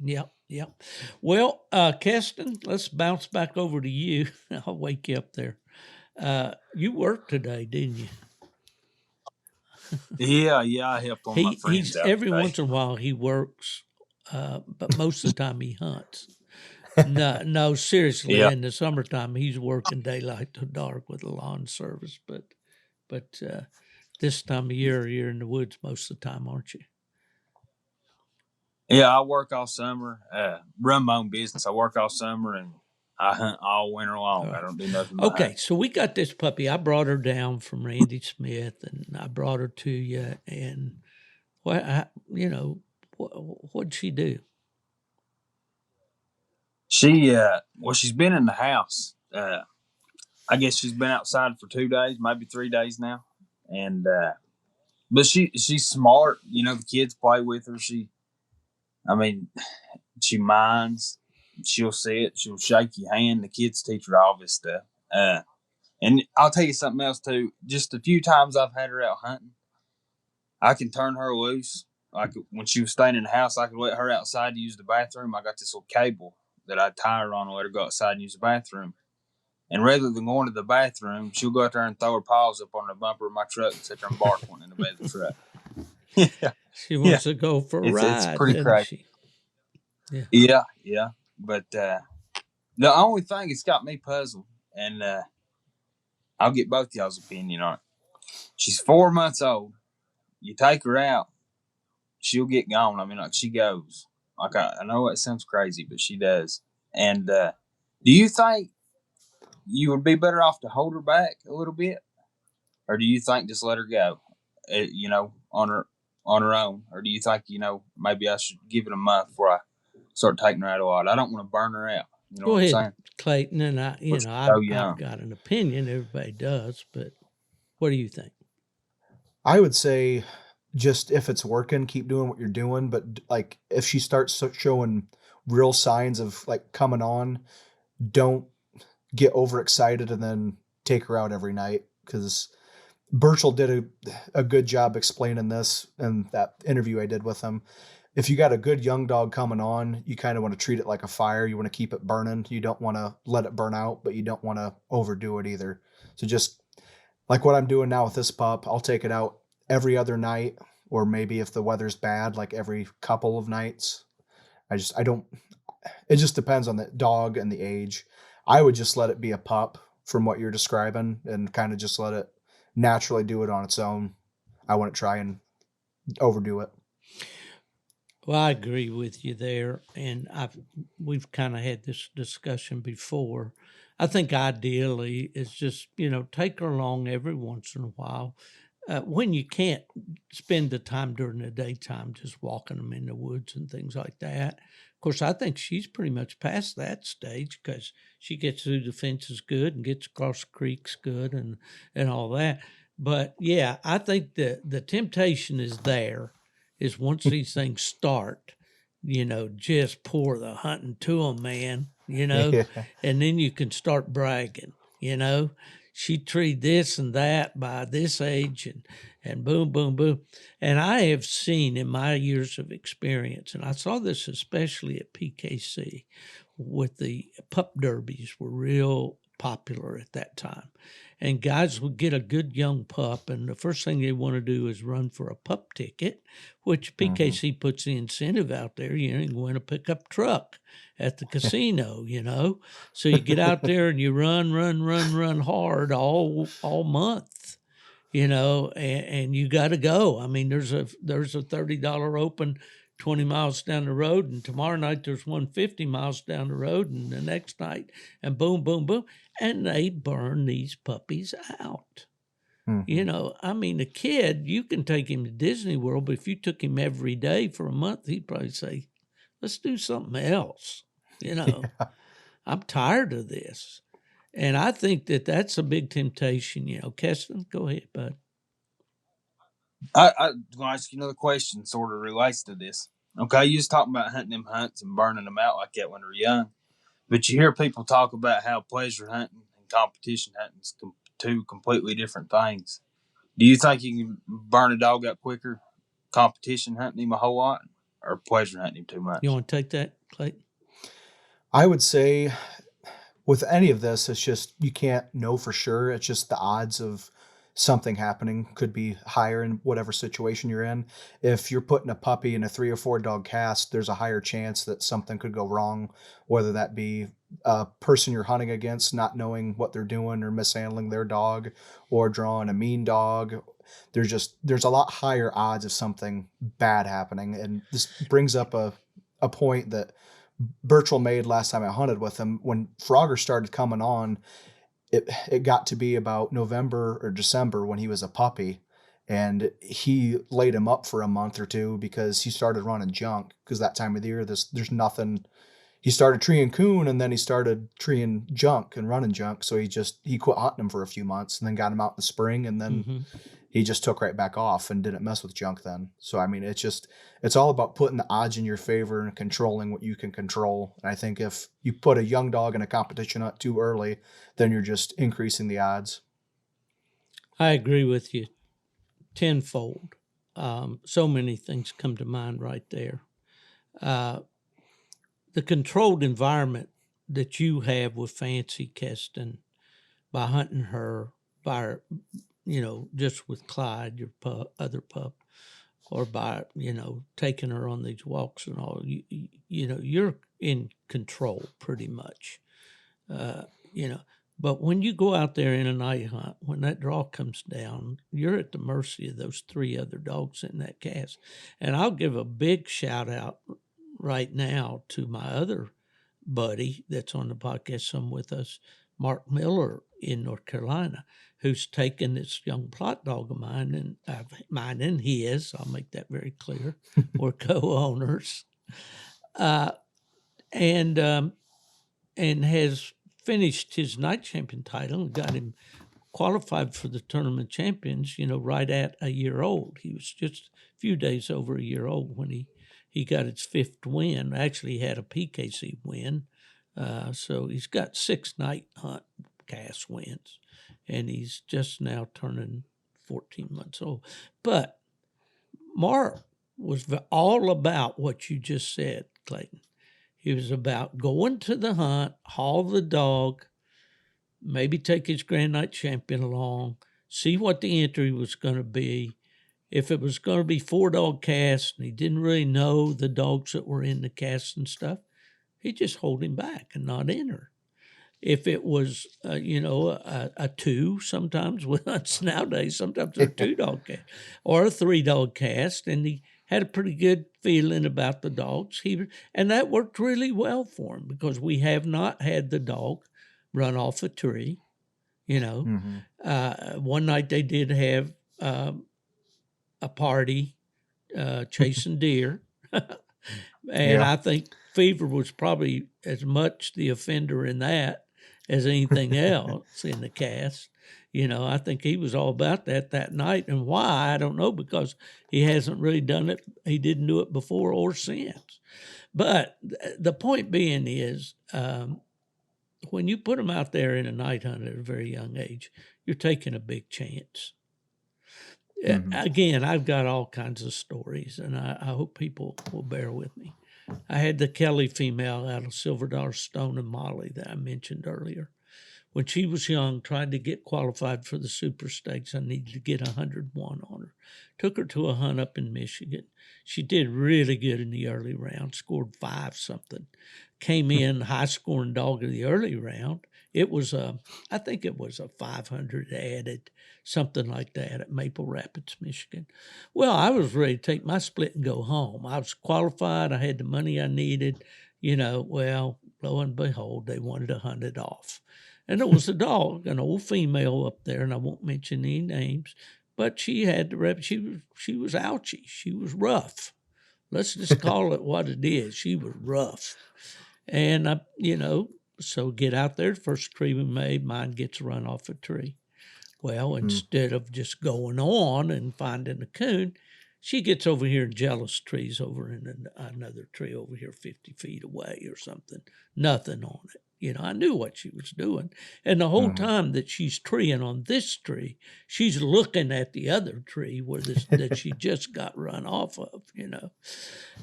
Yep. Yep. Well, Kesten, let's bounce back over to you. I'll wake you up there. You worked today, didn't you? Yeah, I helped one of my friends He's out every today. once in a while he works, but most of the time he hunts. No, seriously. Yeah. In the summertime, he's working daylight to dark with the lawn service. But this time of year, you're in the woods most of the time, aren't you? Yeah, I work all summer, run my own business. I work all summer and I hunt all winter long. All right. I don't do nothing but Okay, hunt. so we got this puppy. I brought her down from Randy Smith, and I brought her to you. And what'd she do? She's been in the house. I guess she's been outside for 2 days, maybe 3 days now. And but she's smart. You know, the kids play with her. She minds. She'll sit. She'll shake your hand. The kids teach her all this stuff. And I'll tell you something else too. Just a few times I've had her out hunting, I can turn her loose. Like when she was staying in the house, I could let her outside to use the bathroom. I got this little cable that I tie her on and let her go outside and use the bathroom. And rather than going to the bathroom, she'll go out there and throw her paws up on the bumper of my truck and sit there and bark one in the bed of the truck. Yeah, She wants to go for a it's ride, pretty doesn't crazy. she? Yeah. But the only thing it's got me puzzled, and I'll get both y'all's opinion on it. She's 4 months old. You take her out, she'll get gone. I mean, like she goes. Like I know it sounds crazy, but she does. And do you think you would be better off to hold her back a little bit, or do you think just let her go? On her own, or do you think maybe I should give it a month before I start taking her out a lot? I don't want to burn her out. You know Go what I'm ahead, saying? Clayton. And But she's so I've young. got an opinion. Everybody does, but what do you think? I would say just if it's working, keep doing what you're doing. But like if she starts showing real signs of like coming on, don't get overexcited and then take her out every night, because Burchell did a good job explaining this in that interview I did with him. If you got a good young dog coming on, you kind of want to treat it like a fire. You want to keep it burning. You don't want to let it burn out, but you don't want to overdo it either. So just like what I'm doing now with this pup, I'll take it out every other night, or maybe if the weather's bad, like every couple of nights. I don't, it just depends on the dog and the age. I would just let it be a pup from what you're describing and kind of just let it naturally do it on its own. I wouldn't try and overdo it. Well, I agree with you there, and we've kind of had this discussion before. I think ideally it's just take her along every once in a while, when you can't spend the time during the daytime just walking them in the woods and things like that. Of course, I think she's pretty much past that stage because she gets through the fences good and gets across creeks good and all that. But yeah, I think the temptation is there is once these things start, just pour the hunting to them, man, Yeah. and then you can start bragging, she treated this and that by this age and boom, boom, boom. And I have seen in my years of experience, and I saw this especially at PKC with the pup derbies were real popular at that time. And guys would get a good young pup, and the first thing they want to do is run for a pup ticket, which PKC puts the incentive out there. You can win a pickup truck at the casino, So you get out there and you run hard all month, and you got to go. I mean, there's a $30 open 20 miles down the road, and tomorrow night there's one 50 miles down the road, and the next night, and boom, boom, boom, and they burn these puppies out. I mean, a kid, you can take him to Disney World, but if you took him every day for a month, he'd probably say, let's do something else. Yeah. I'm tired of this. And I think that's a big temptation. Kesten, go ahead, bud. I'm going to ask you another question sort of relates to this. Okay, you just talking about hunting them hunts and burning them out like that when they're young. But you hear people talk about how pleasure hunting and competition hunting is two completely different things. Do you think you can burn a dog out quicker, competition hunting him a whole lot, or pleasure hunting him too much? You want to take that, Clayton? I would say with any of this, it's just you can't know for sure. It's just the odds of something happening could be higher in whatever situation you're in. If you're putting a puppy in a 3 or 4 dog cast, there's a higher chance that something could go wrong, whether that be a person you're hunting against not knowing what they're doing or mishandling their dog, or drawing a mean dog. There's a lot higher odds of something bad happening. And this brings up a point that Burchell made last time I hunted with him. When Phrogger started coming on, it got to be about November or December when he was a puppy, and he laid him up for a month or two because he started running junk, because that time of the year there's nothing. He started treeing coon, and then he started treeing junk and running junk, so he quit hunting him for a few months and then got him out in the spring, and then he just took right back off and didn't mess with junk then. So I mean, it's all about putting the odds in your favor and controlling what you can control. And I think if you put a young dog in a competition hunt too early, then you're just increasing the odds. I agree with you tenfold. So many things come to mind right there. The controlled environment that you have with Fancy Kesten, by hunting her, by, just with Clyde, your other pup, or by, taking her on these walks and all, you're in control pretty much, But when you go out there in a night hunt, when that draw comes down, you're at the mercy of those 3 other dogs in that cast. And I'll give a big shout out right now to my other buddy that's on the podcast, some with us, Mark Miller in North Carolina, who's taken this young plot dog of mine, and mine and his, I'll make that very clear, we're co-owners, and has finished his night champion title and got him qualified for the tournament champions, right at a year old. He was just a few days over a year old when he got his 5th win. Actually, he had a PKC win. So he's got 6 night hunt cast wins, and he's just now turning 14 months old. But Mark was all about what you just said, Clayton. He was about going to the hunt, haul the dog, maybe take his Grand Night champion along, see what the entry was going to be. If it was going to be 4 dog cast and he didn't really know the dogs that were in the cast and stuff, he'd just hold him back and not enter. If it was, a 2, sometimes with hunts nowadays, sometimes they're 2 dog cast or a 3 dog cast, and he had a pretty good feeling about the dogs. And that worked really well for him, because we have not had the dog run off a tree. One night they did have a party chasing deer. And I think Fever was probably as much the offender in that as anything else in the cast. I think he was all about that night. And why, I don't know, because he hasn't really done it. He didn't do it before or since. But the point being is, when you put them out there in a night hunt at a very young age, you're taking a big chance. Again, I've got all kinds of stories, and I hope people will bear with me. I had the Kelly female out of Silver Dollar Stone and Molly that I mentioned earlier. When she was young, tried to get qualified for the Super Stakes, I needed to get 101 on her. Took her to a hunt up in Michigan. She did really good in the early round, scored 5 something. Came in high-scoring dog of the early round. It was I think it was a 500 added, something like that, at Maple Rapids, Michigan. Well, I was ready to take my split and go home. I was qualified. I had the money I needed. Well, lo and behold, they wanted to hunt it off. And there was a dog, an old female up there, and I won't mention any names, but she had the rep. She was ouchy. She was rough. Let's just call it what it is. She was rough. And, so get out there. The first tree we made, mine gets run off a tree. Well, instead of just going on and finding a coon, she gets over here in jealous trees over in another tree over here 50 feet away or something. Nothing on it. I knew what she was doing. And the whole time that she's treeing on this tree, she's looking at the other tree that she just got run off of,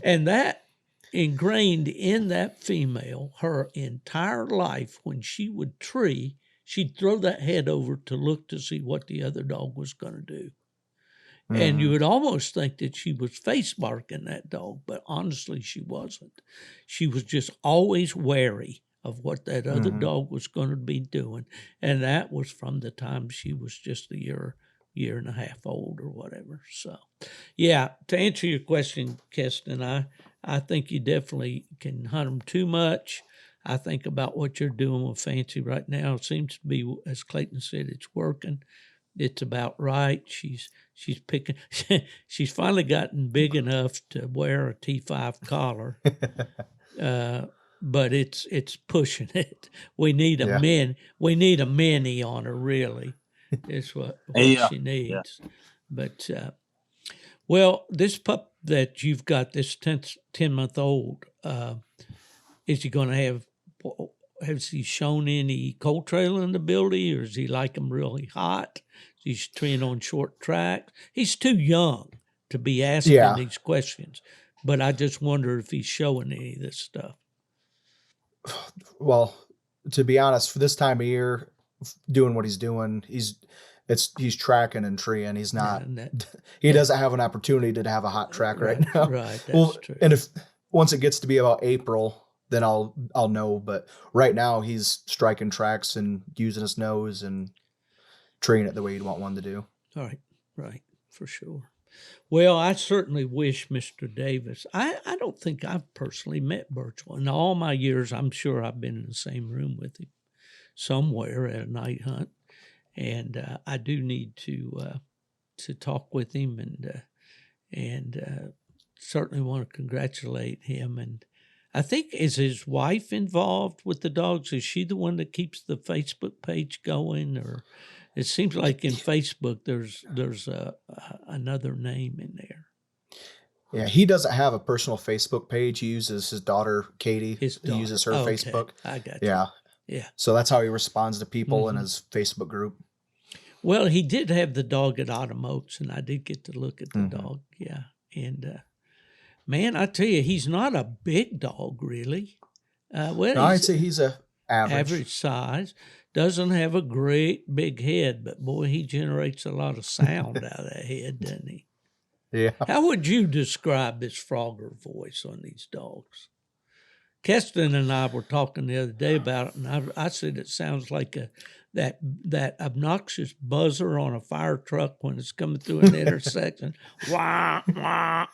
And that ingrained in that female her entire life. When she would tree, she'd throw that head over to look to see what the other dog was going to do. And you would almost think that she was face marking that dog, but honestly, she wasn't. She was just always wary of what that other dog was going to be doing. And that was from the time she was just a year and a half old or whatever. So, yeah, to answer your question, Kesten, I think you definitely can hunt them too much. I think about what you're doing with Fancy right now. It seems to be, as Clayton said, it's working. It's about right. She's picking. She's finally gotten big enough to wear a T5 collar, but it's pushing it. We need a We need a mini on her. Really, is what she needs. Yeah. But well, this pup that you've got, this 10-month-old, is he going to have? Has he shown any cold trail in the ability, or is he like them really hot? He's treeing on short tracks. He's too young to be asking these questions, but I just wonder if he's showing any of this stuff. Well, to be honest, for this time of year, doing what he's doing, he's tracking and treeing. He's not. He doesn't have an opportunity to have a hot track right now. Right. That's true. And if once it gets to be about April, then I'll know. But right now, he's striking tracks and using his nose and treating it the way you'd want one to do. Right, for sure. Well, I certainly wish Mr. Davis. I don't think I've personally met Burchell. In all my years, I'm sure I've been in the same room with him somewhere at a night hunt, and I do need to talk with him and certainly want to congratulate him. And I think, is his wife involved with the dogs? Is she the one that keeps the Facebook page going, or? It seems like in Facebook there's another name in there. Yeah, he doesn't have a personal Facebook page. He uses his daughter, Katie. He uses her Facebook. I got you. Yeah. So that's how he responds to people in his Facebook group. Well, he did have the dog at Autumn Oaks, and I did get to look at the dog. Yeah. And, man, I tell you, he's not a big dog, really. No, I'd say he's a average size. Doesn't have a great big head, but boy, he generates a lot of sound out of that head, doesn't he? Yeah. How would you describe this Phrogger voice on these dogs? Kesten and I were talking the other day about it, and I said it sounds like that obnoxious buzzer on a fire truck when it's coming through an intersection. Wah, wah.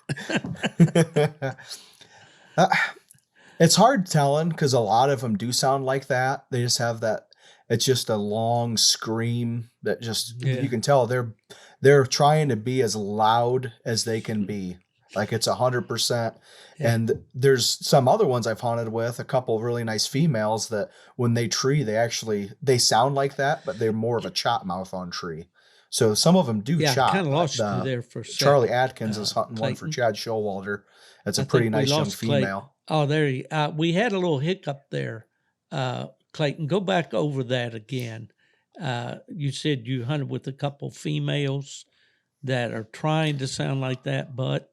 It's hard telling because a lot of them do sound like that. They just have that. It's just a long scream that just you can tell they're trying to be as loud as they can be. Like it's 100%. Yeah. And there's some other ones I've hunted with, a couple of really nice females that when they tree, they sound like that, but they're more of a chop mouth on tree. So some of them do chop. I kind of lost you there for a second. Charlie Atkins is hunting Clayton. One for Chad Showalter. That's a pretty nice young female. Oh, there you we had a little hiccup there. Clayton, go back over that again. You said you hunted with a couple females that are trying to sound like that, but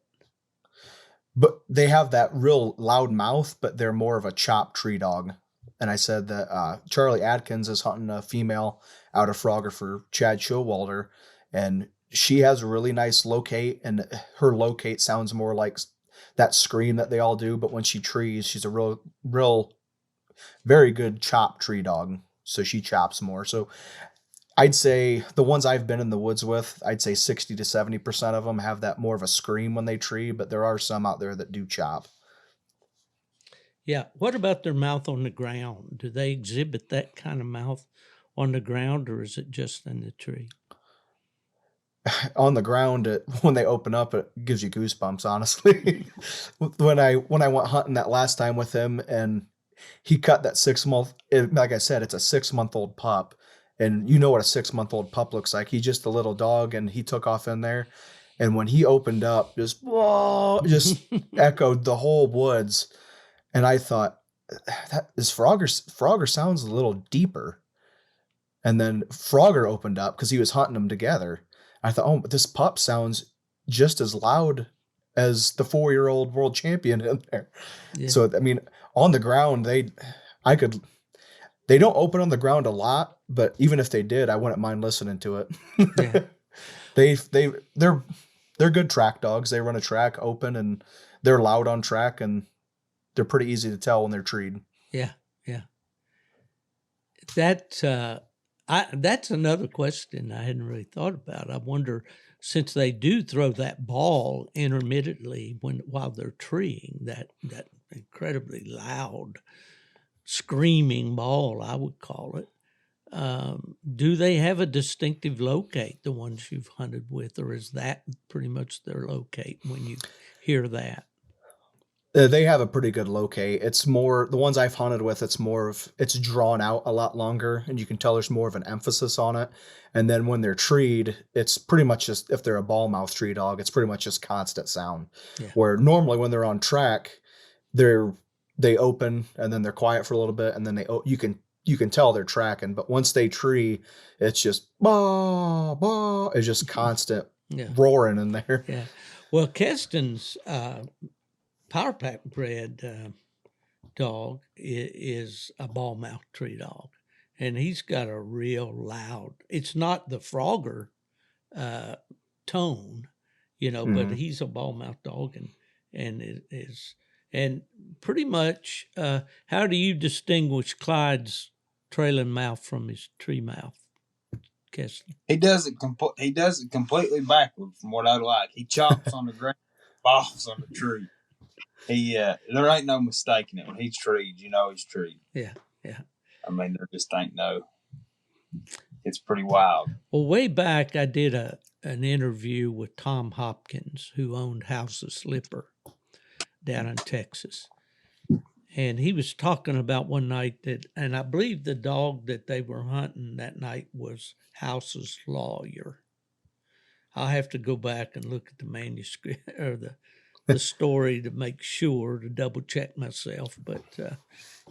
they have that real loud mouth, but they're more of a chop tree dog. And I said that Charlie Atkins is hunting a female out of Phrogger for Chad Showalter, and she has a really nice locate, and her locate sounds more like that scream that they all do. But when she trees, she's a real very good chop tree dog, so she chops more. So I'd say the ones I've been in the woods with, I'd say 60 to 70% of them have that more of a scream when they tree, but there are some out there that do chop. Yeah. What about their mouth on the ground? Do they exhibit that kind of mouth on the ground, or is it just in the tree? On the ground, when they open up, it gives you goosebumps, honestly. When I went hunting that last time with him, and he cut that 6 month, like I said, it's a 6-month-old pup. And you know what a 6-month-old pup looks like. He's just a little dog, and he took off in there. And when he opened up, just echoed the whole woods. And I thought, Phrogger sounds a little deeper. And then Phrogger opened up because he was hunting them together. I thought, but this pup sounds just as loud as the 4-year-old world champion in there. Yeah. So, I mean, on the ground, they don't open on the ground a lot, but even if they did, I wouldn't mind listening to it. Yeah. They're good track dogs. They run a track open and they're loud on track, and they're pretty easy to tell when they're treed. Yeah. Yeah. That's another question I hadn't really thought about. I wonder, since they do throw that ball intermittently while they're treeing, that incredibly loud, screaming ball, I would call it. Do they have a distinctive locate, the ones you've hunted with, or is that pretty much their locate when you hear that? They have a pretty good locate. It's more, the ones I've hunted with, it's drawn out a lot longer, and you can tell there's more of an emphasis on it. And then when they're treed, it's pretty much just, if they're a ball mouth tree dog, it's pretty much just constant sound. Yeah. Where normally when they're on track, they open and then they're quiet for a little bit, and then you can tell they're tracking. But once they tree, it's just bah, bah. It's just constant roaring in there. Yeah. Well, Kesten's Power Pack bred dog is a ball mouth tree dog, and he's got a real loud. It's not the Phrogger tone, but he's a ball mouth dog, and it is. And pretty much, how do you distinguish Clyde's trailing mouth from his tree mouth, Kesten? He does it completely backward from what I like. He chops on the ground, balls on the tree. There ain't no mistaking it. When he's treed, he's treed. Yeah, yeah. I mean, there just ain't no. It's pretty wild. Well, way back, I did an interview with Tom Hopkins, who owned House of Slipper down in Texas. And he was talking about one night and I believe the dog that they were hunting that night was House's Lawyer. I'll have to go back and look at the manuscript or the story to make sure, to double check myself. But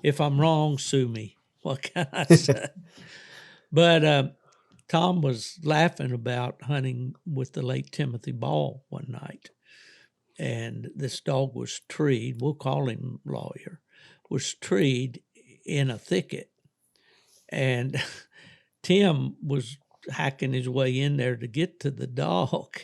if I'm wrong, sue me. What can I say? But Tom was laughing about hunting with the late Timothy Ball one night. And this dog was treed, we'll call him Lawyer, was treed in a thicket. And Tim was hacking his way in there to get to the dog.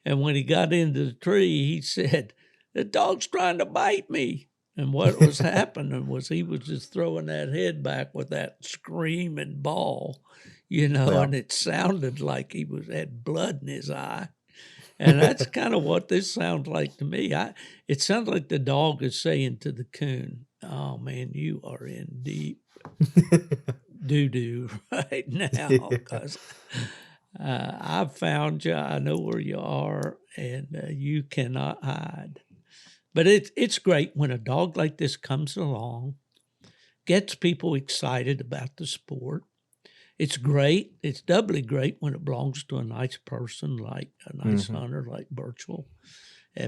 And when he got into the tree, he said, "The dog's trying to bite me." And what was happening was he was just throwing that head back with that screaming ball, and it sounded like he had blood in his eye. And that's kind of what this sounds like to me. It sounds like the dog is saying to the coon, "Oh, man, you are in deep doo-doo right now because I've found you. I know where you are, and you cannot hide." But it's great when a dog like this comes along, gets people excited about the sport. It's great. It's doubly great when it belongs to a nice person, like a nice hunter like Burchell,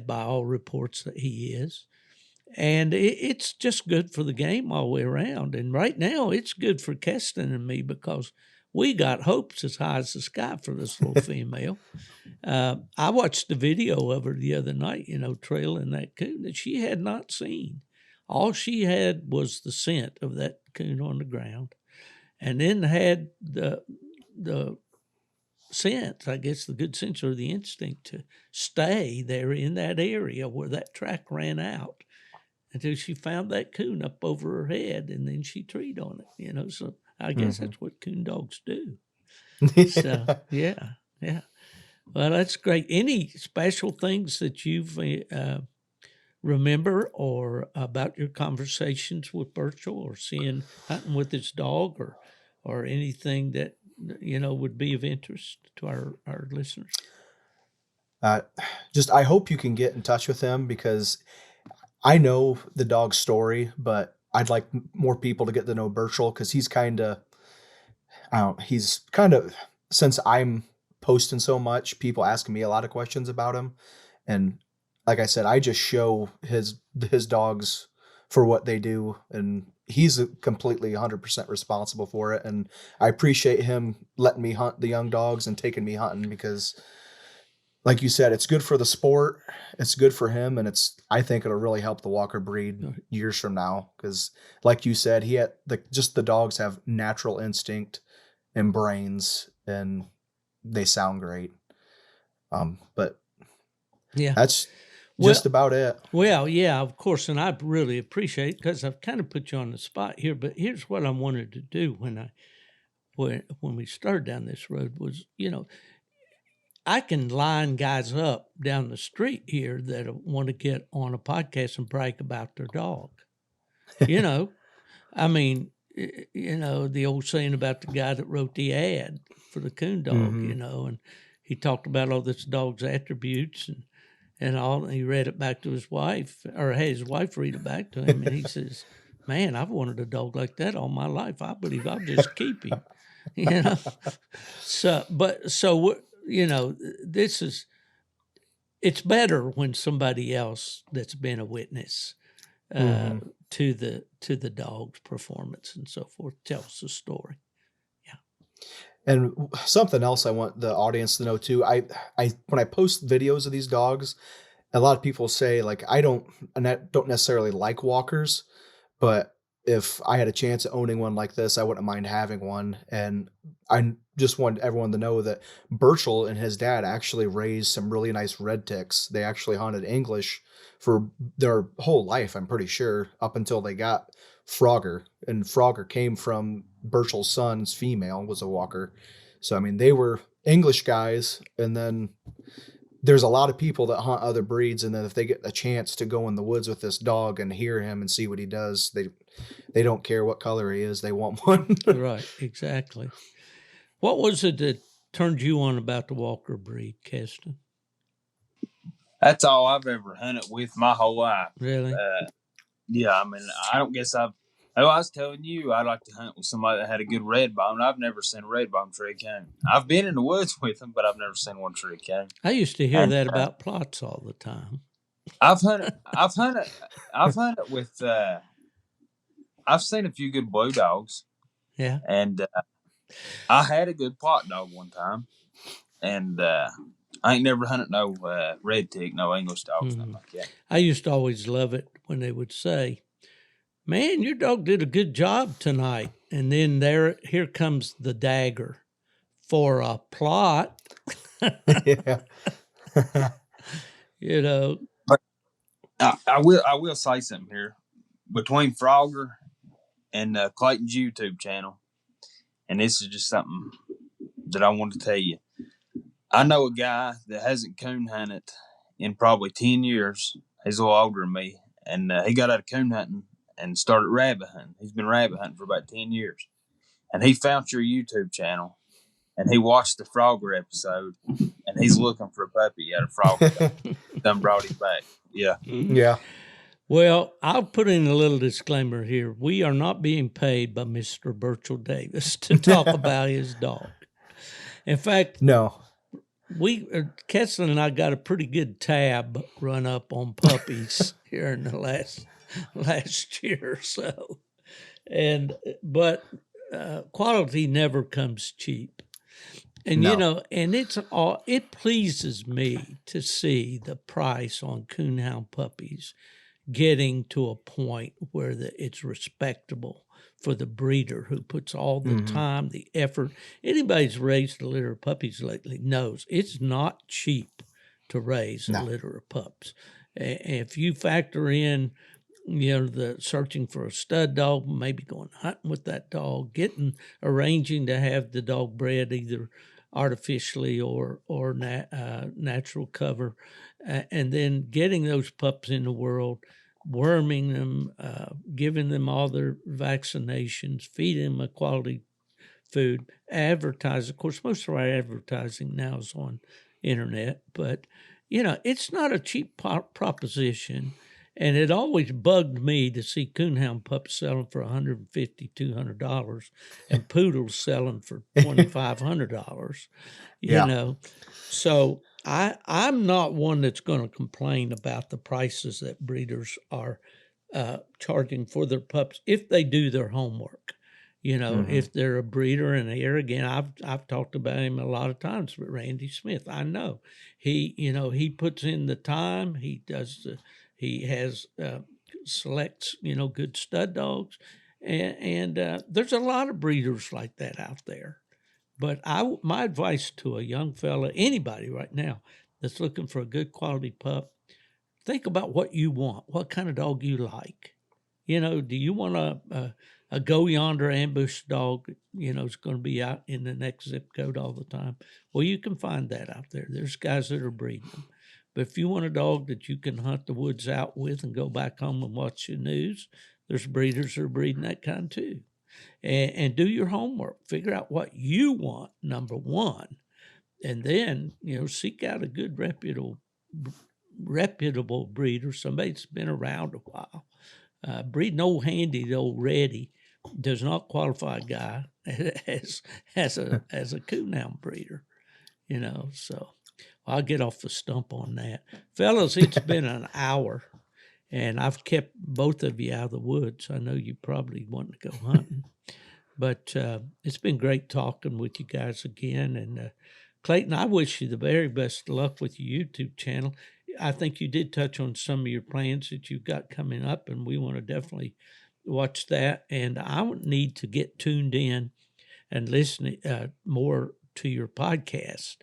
by all reports that he is. And it's just good for the game all the way around. And right now, it's good for Kesten and me because we got hopes as high as the sky for this little female. I watched the video of her the other night, trailing that coon that she had not seen. All she had was the scent of that coon on the ground. And then had the sense, I guess the good sense or the instinct to stay there in that area where that track ran out until she found that coon up over her head, and then she treed on it, So I guess that's what coon dogs do. So, yeah. Well, that's great. Any special things that you've remember or about your conversations with Burchell or hunting with his dog or anything that, would be of interest to our listeners? I hope you can get in touch with him because I know the dog's story, but I'd like more people to get to know Burchell because he's kind of, since I'm posting so much, people asking me a lot of questions about him. And like I said, I just show his dogs for what they do, and he's completely 100% responsible for it. And I appreciate him letting me hunt the young dogs and taking me hunting because like you said, it's good for the sport. It's good for him, and I think it'll really help the Walker breed years from now. Because, like you said, the dogs have natural instinct and brains, and they sound great. But Yeah. that's just about it. Well, yeah, of course, and I really appreciate, because I've kind of put you on the spot here. But here's what I wanted to do when we started down this road was, I can line guys up down the street here that want to get on a podcast and brag about their dog. I mean, the old saying about the guy that wrote the ad for the coon dog, and he talked about all this dog's attributes and all. And he read it back to his wife, or had his wife read it back to him, and he says, "Man, I've wanted a dog like that all my life. I believe I'll just keep him." This is, it's better when somebody else that's been a witness to the dog's performance and so forth tells the story. Yeah. And something else I want the audience to know too, I when I post videos of these dogs, a lot of people say, like, I don't necessarily like walkers, but if I had a chance of owning one like this, I wouldn't mind having one. And I just want everyone to know that Burchell and his dad actually raised some really nice red ticks. They actually hunted English for their whole life, I'm pretty sure, up until they got Phrogger. And Phrogger came from Burchell's son's female, was a walker. So, I mean, they were English guys. And then there's a lot of people that hunt other breeds, and then if they get a chance to go in the woods with this dog and hear him and see what he does, they don't care what color he is. They want one. Right, exactly. What was it that turned you on about the Walker breed, Kesten? That's all I've ever hunted with my whole life. Really? Yeah, I mean, I don't guess I was telling you I'd like to hunt with somebody that had a good red bone. I've never seen a red bone tree cane. I've been in the woods with them, but I've never seen one tree cane. I used to hear that about plots all the time. I've hunted with. I've seen a few good blue dogs. Yeah, and I had a good plot dog one time, and I ain't never hunted no red tick, no English dogs, nothing like that. I used to always love it when they would say, "Man, your dog did a good job tonight," and then here comes the dagger for a plot. Yeah. But I will say something here between Phrogger and Clayton's YouTube channel, and this is just something that I want to tell you. I know a guy that hasn't coon hunted in probably 10 years. He's a little older than me, and he got out of coon hunting and started rabbit hunting. He's been rabbit hunting for about 10 years. And he found your YouTube channel, and he watched the Phrogger episode, and he's looking for a puppy out of Phrogger. Done brought him back. Yeah. Yeah. Well, I'll put in a little disclaimer here. We are not being paid by Mr. Burchell Davis to talk about his dog. In fact, no. Kesten and I got a pretty good tab run up on puppies here in the last year or so, but quality never comes cheap, and No. and it pleases me to see the price on coonhound puppies getting to a point where it's respectable for the breeder who puts all the time, the effort. Anybody's raised a litter of puppies lately knows it's not cheap to raise a litter of pups. If you factor in, the searching for a stud dog, maybe going hunting with that dog, arranging to have the dog bred either artificially or natural cover, and then getting those pups in the world, worming them, giving them all their vaccinations, feeding them a quality food, advertise. Of course, most of our advertising now is on internet, but, it's not a cheap proposition. And it always bugged me to see coonhound pups selling for $150, $200 and poodles selling for $2,500, So I'm not one that's going to complain about the prices that breeders are charging for their pups if they do their homework. You know, Mhm. if they're a breeder, and here again, I've talked about him a lot of times, but Randy Smith, I know he puts in the time. He has selects good stud dogs, and there's a lot of breeders like that out there. But my advice to a young fella, anybody right now that's looking for a good quality pup, think about what you want, what kind of dog you like. Do you want a go yonder ambush dog? Is going to be out in the next zip code all the time. Well, you can find that out there. There's guys that are breeding them. But if you want a dog that you can hunt the woods out with and go back home and watch the news, there's breeders that are breeding that kind too. And do your homework. Figure out what you want, number one, and then seek out a good reputable breeder, somebody that's been around a while. Breeding old handy, old ready, does not qualify a guy as a coonhound breeder. So I'll get off the stump on that, fellas. It's been an hour, and I've kept both of you out of the woods. I know you probably want to go hunting, but it's been great talking with you guys again. And Clayton, I wish you the very best of luck with your YouTube channel. I think you did touch on some of your plans that you've got coming up, and we want to definitely watch that. And I would need to get tuned in and listen more to your podcast.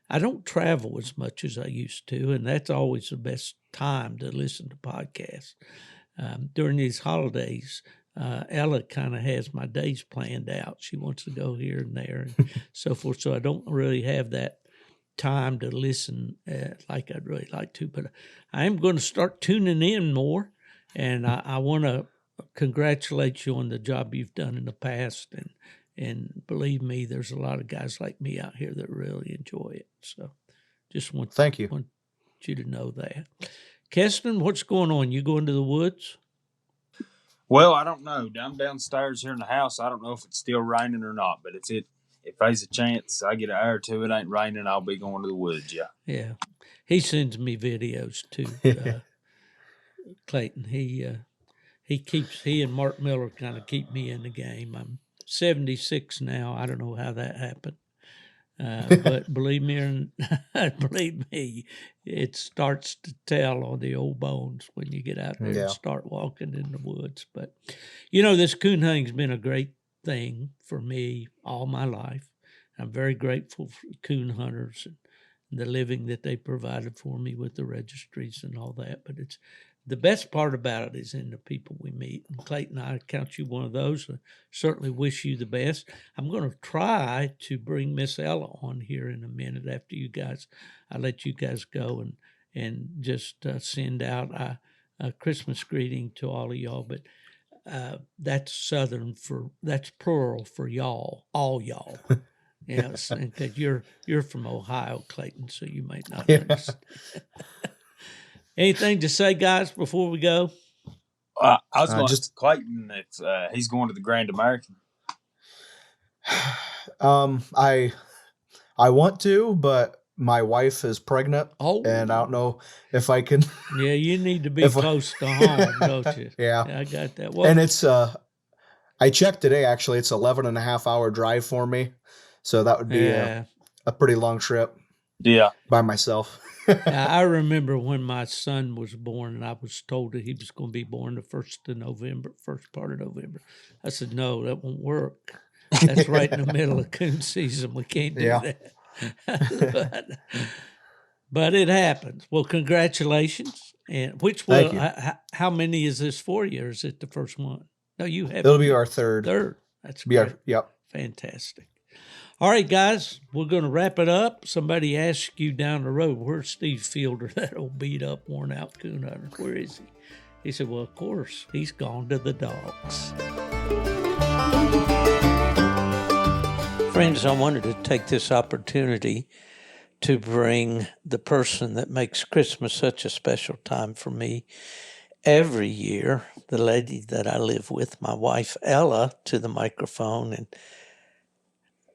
I don't travel as much as I used to, and that's always the best time to listen to podcasts. During these holidays, Ella kind of has my days planned out. She wants to go here and there and so forth. So I don't really have that time to listen like I'd really like to. But I am going to start tuning in more, and I want to congratulate you on the job you've done in the past. And believe me, there's a lot of guys like me out here that really enjoy it. So just want you to know that. Kesten, what's going on? You going to the woods? Well, I don't know. I'm downstairs here in the house. I don't know if it's still raining or not, but if there's a chance I get an hour or two, it ain't raining, I'll be going to the woods, yeah. Yeah. He sends me videos too, Clayton. He and Mark Miller kind of keep me in the game. I'm 76 now. I don't know how that happened. But believe me, it starts to tell on the old bones when you get out there and start walking in the woods. But, this coon hunting's been a great thing for me all my life. I'm very grateful for coon hunters and the living that they provided for me with the registries and all that. But it's the best part about it is in the people we meet. And Clayton, I count you one of those. I certainly wish you the best. I'm going to try to bring Miss Ella on here in a minute after I let you guys go and just send out a Christmas greeting to all of y'all. But that's that's plural for y'all, all y'all. Yes, because you're from Ohio, Clayton, so you might not understand. Anything to say, guys, before we go? I was going to ask Clayton if he's going to the Grand American. I want to, but my wife is pregnant, and I don't know if I can. Yeah, you need to be close to home, don't you? Yeah, I got that. And it's I checked today. Actually, it's 11.5-hour drive for me, so that would be a pretty long trip. Yeah, by myself. I remember when my son was born, and I was told that he was going to be born the first part of November. I said, no, that won't work. That's right in the middle of coon season. We can't do that. But it happens. Well, congratulations. And how many is this for you? Or is it the first one? No, you have. It'll be our third. That's great. Yep. Fantastic. All right, guys, we're going to wrap it up. Somebody asked you down the road, where's Steve Fielder, that old beat-up, worn-out coon hunter? Where is he? He said, well, of course, he's gone to the dogs. Friends, I wanted to take this opportunity to bring the person that makes Christmas such a special time for me every year, the lady that I live with, my wife, Ella, to the microphone, and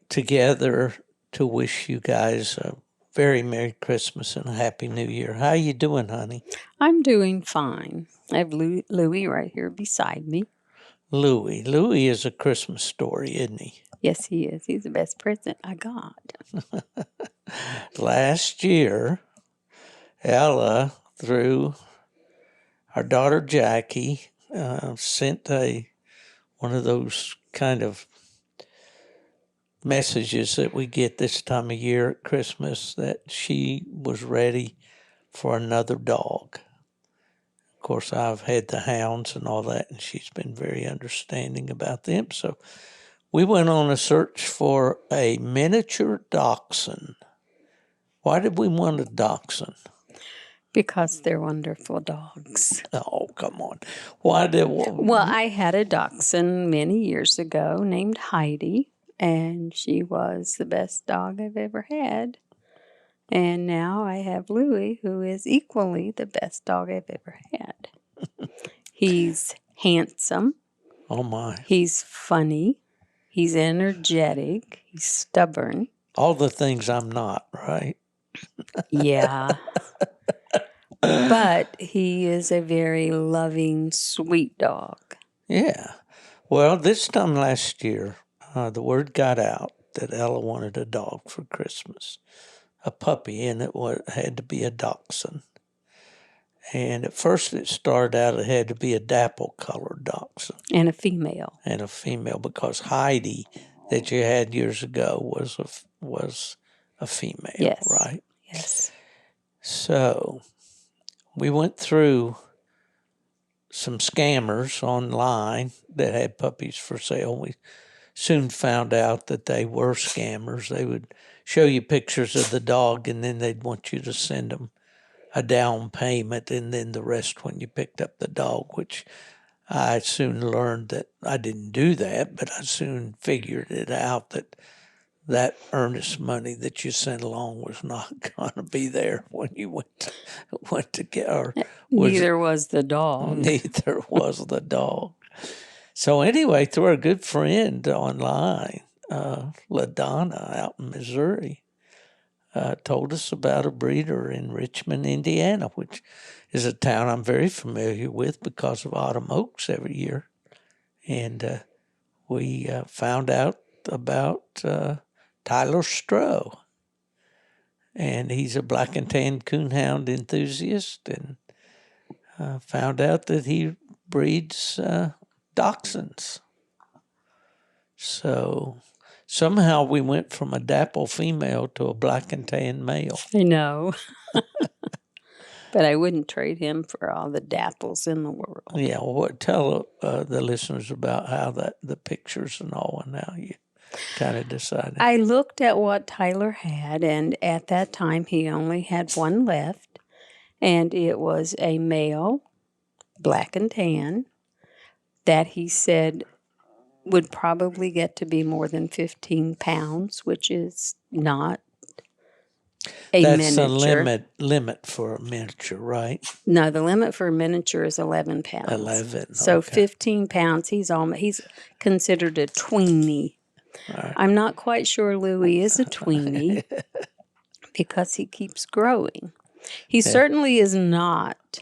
together to wish you guys a very Merry Christmas and a Happy New Year. How you doing, honey? I'm doing fine. I have Louie right here beside me. Louis. Louis is a Christmas story, isn't he? Yes, he is. He's the best present I got. Last year, Ella, through our daughter Jackie, sent one of those kind of messages that we get this time of year at Christmas that she was ready for another dog. Of course, I've had the hounds and all that, and she's been very understanding about them. So we went on a search for a miniature dachshund. Why did we want a dachshund? Because they're wonderful dogs. Oh, come on. Why did Well, I had a dachshund many years ago named Heidi, and she was the best dog I've ever had. And now I have Louis, who is equally the best dog I've ever had. He's handsome. Oh, my. He's funny. He's energetic. He's stubborn. All the things I'm not, right? Yeah. But he is a very loving, sweet dog. Yeah. Well, this time last year, the word got out that Ella wanted a dog for Christmas, a puppy, and it had to be a dachshund. And at first it started out it had to be a dapple-colored dachshund. And a female. And a female, because Heidi that you had years ago was a female, Yes. right? Yes. So we went through some scammers online that had puppies for sale. We soon found out that they were scammers. They would show you pictures of the dog, and then they'd want you to send them a down payment, and then the rest when you picked up the dog, which I soon learned that I didn't do that, but I soon figured it out that earnest money that you sent along was not going to be there when you went to get her. Neither was the dog. Neither was the dog. So anyway, through our good friend online, LaDonna out in Missouri, told us about a breeder in Richmond, Indiana, which is a town I'm very familiar with because of autumn oaks every year. And we found out about Tyler Stroh. And he's a black and tan coonhound enthusiast, and found out that he breeds dachshunds. So somehow we went from a dapple female to a black and tan male. I know. But I wouldn't trade him for all the dapples in the world. Yeah, well, tell the listeners about how the pictures and all, and how you kind of decided. I looked at what Tyler had, and at that time he only had one left, and it was a male, black and tan, that he said would probably get to be more than 15 pounds, which is not a That's miniature. a limit for a miniature, right? No, the limit for a miniature is 11 pounds. 11. So okay. 15 pounds, he's considered a tweenie. Right. I'm not quite sure Louis is a tweenie because he keeps growing. He certainly is not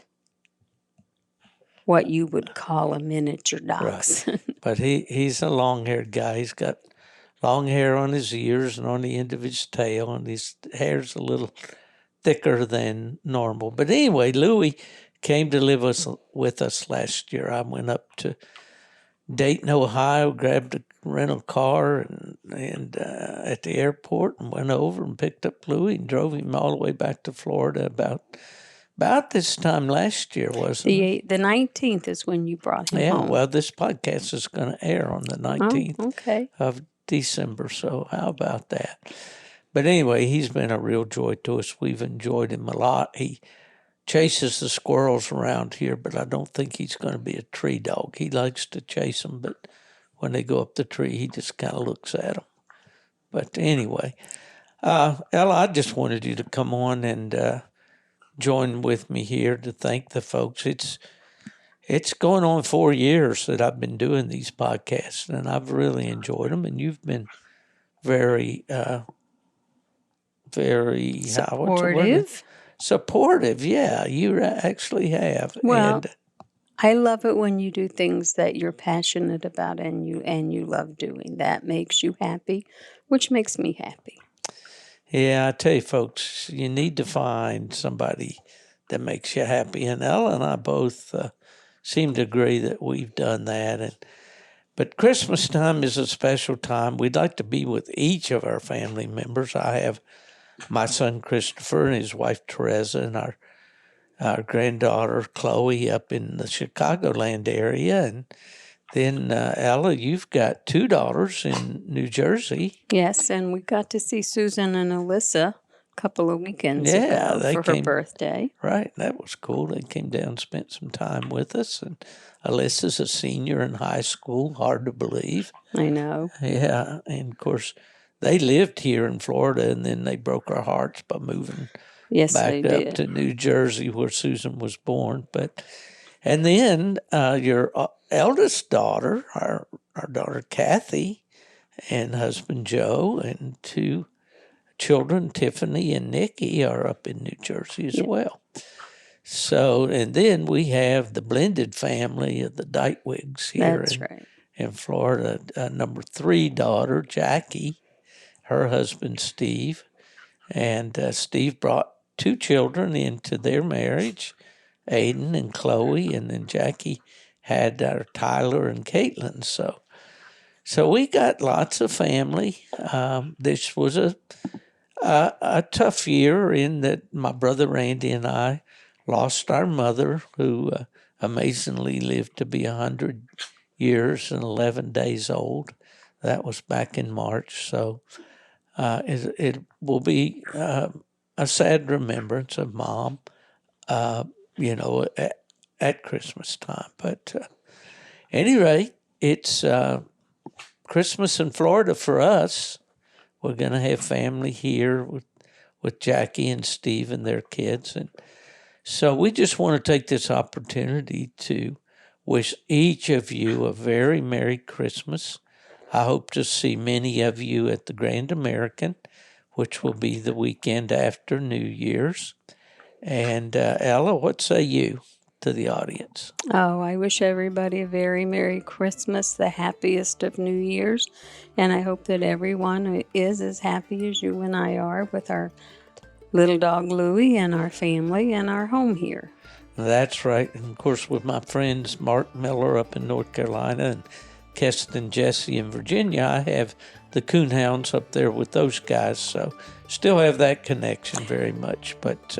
what you would call a miniature dachshund. Right. But he's a long-haired guy. He's got long hair on his ears and on the end of his tail, and his hair's a little thicker than normal. But anyway, Louis came to live with us last year. I went up to Dayton, Ohio, grabbed a rental car and at the airport, and went over and picked up Louis and drove him all the way back to Florida about this time last year, wasn't it? The 19th is when you brought him home. Yeah, well, this podcast is going to air on the 19th of December, so how about that? But anyway, he's been a real joy to us. We've enjoyed him a lot. He chases the squirrels around here, but I don't think he's going to be a tree dog. He likes to chase them, but when they go up the tree, he just kind of looks at them. But anyway, Ella, I just wanted you to come on and join with me here to thank the folks. It's going on 4 years that I've been doing these podcasts, and I've really enjoyed them. And you've been very supportive. Supportive, yeah, you actually have. Well, I love it when you do things that you're passionate about and you love doing. That makes you happy, which makes me happy. Yeah, I tell you, folks, you need to find somebody that makes you happy. And Ella and I both seem to agree that we've done that. But Christmas time is a special time. We'd like to be with each of our family members. I have my son Christopher and his wife Teresa and our granddaughter Chloe up in the Chicagoland area. And then, Ella, you've got 2 daughters in New Jersey. Yes, and we got to see Susan and Alyssa a couple of weekends Yeah, ago they for her came- birthday. Right, that was cool. They came down and spent some time with us. And Alyssa's a senior in high school, hard to believe. I know. Yeah, and of course, they lived here in Florida, and then they broke our hearts by moving Yes, back they up did. to New Jersey where Susan was born. And then your eldest daughter, our daughter Kathy, and husband Joe, and 2 children, Tiffany and Nikki, are up in New Jersey as well. So, and then we have the blended family of the Dightwigs here That's right. in Florida. Number 3 daughter, Jackie, her husband Steve, and Steve brought 2 children into their marriage, Aiden and Chloe, and then Jackie had our Tyler and Caitlin. So we got lots of family. This was a tough year in that my brother Randy and I lost our mother, who amazingly lived to be 100 years and 11 days old. That was back in March. So it will be a sad remembrance of Mom, at Christmas time. But any rate, it's Christmas in Florida for us. We're going to have family here with Jackie and Steve and their kids. And so we just want to take this opportunity to wish each of you a very Merry Christmas. I hope to see many of you at the Grand American, which will be the weekend after New Year's. And Ella, what say you to the audience? Oh, I wish everybody a very Merry Christmas, the happiest of New Year's. And I hope that everyone is as happy as you and I are with our little dog Louie and our family and our home here. That's right. And of course, with my friends Mark Miller up in North Carolina and Kesten Jesse in Virginia, I have the coonhounds up there with those guys. So still have that connection very much. But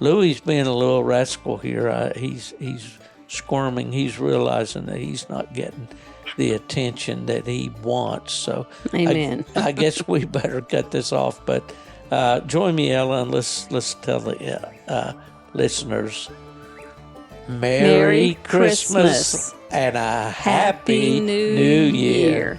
Louie's being a little rascal here. He's squirming. He's realizing that he's not getting the attention that he wants. So Amen. I guess we better cut this off. But join me, Ella, and let's tell the listeners Merry Christmas and a Happy New Year.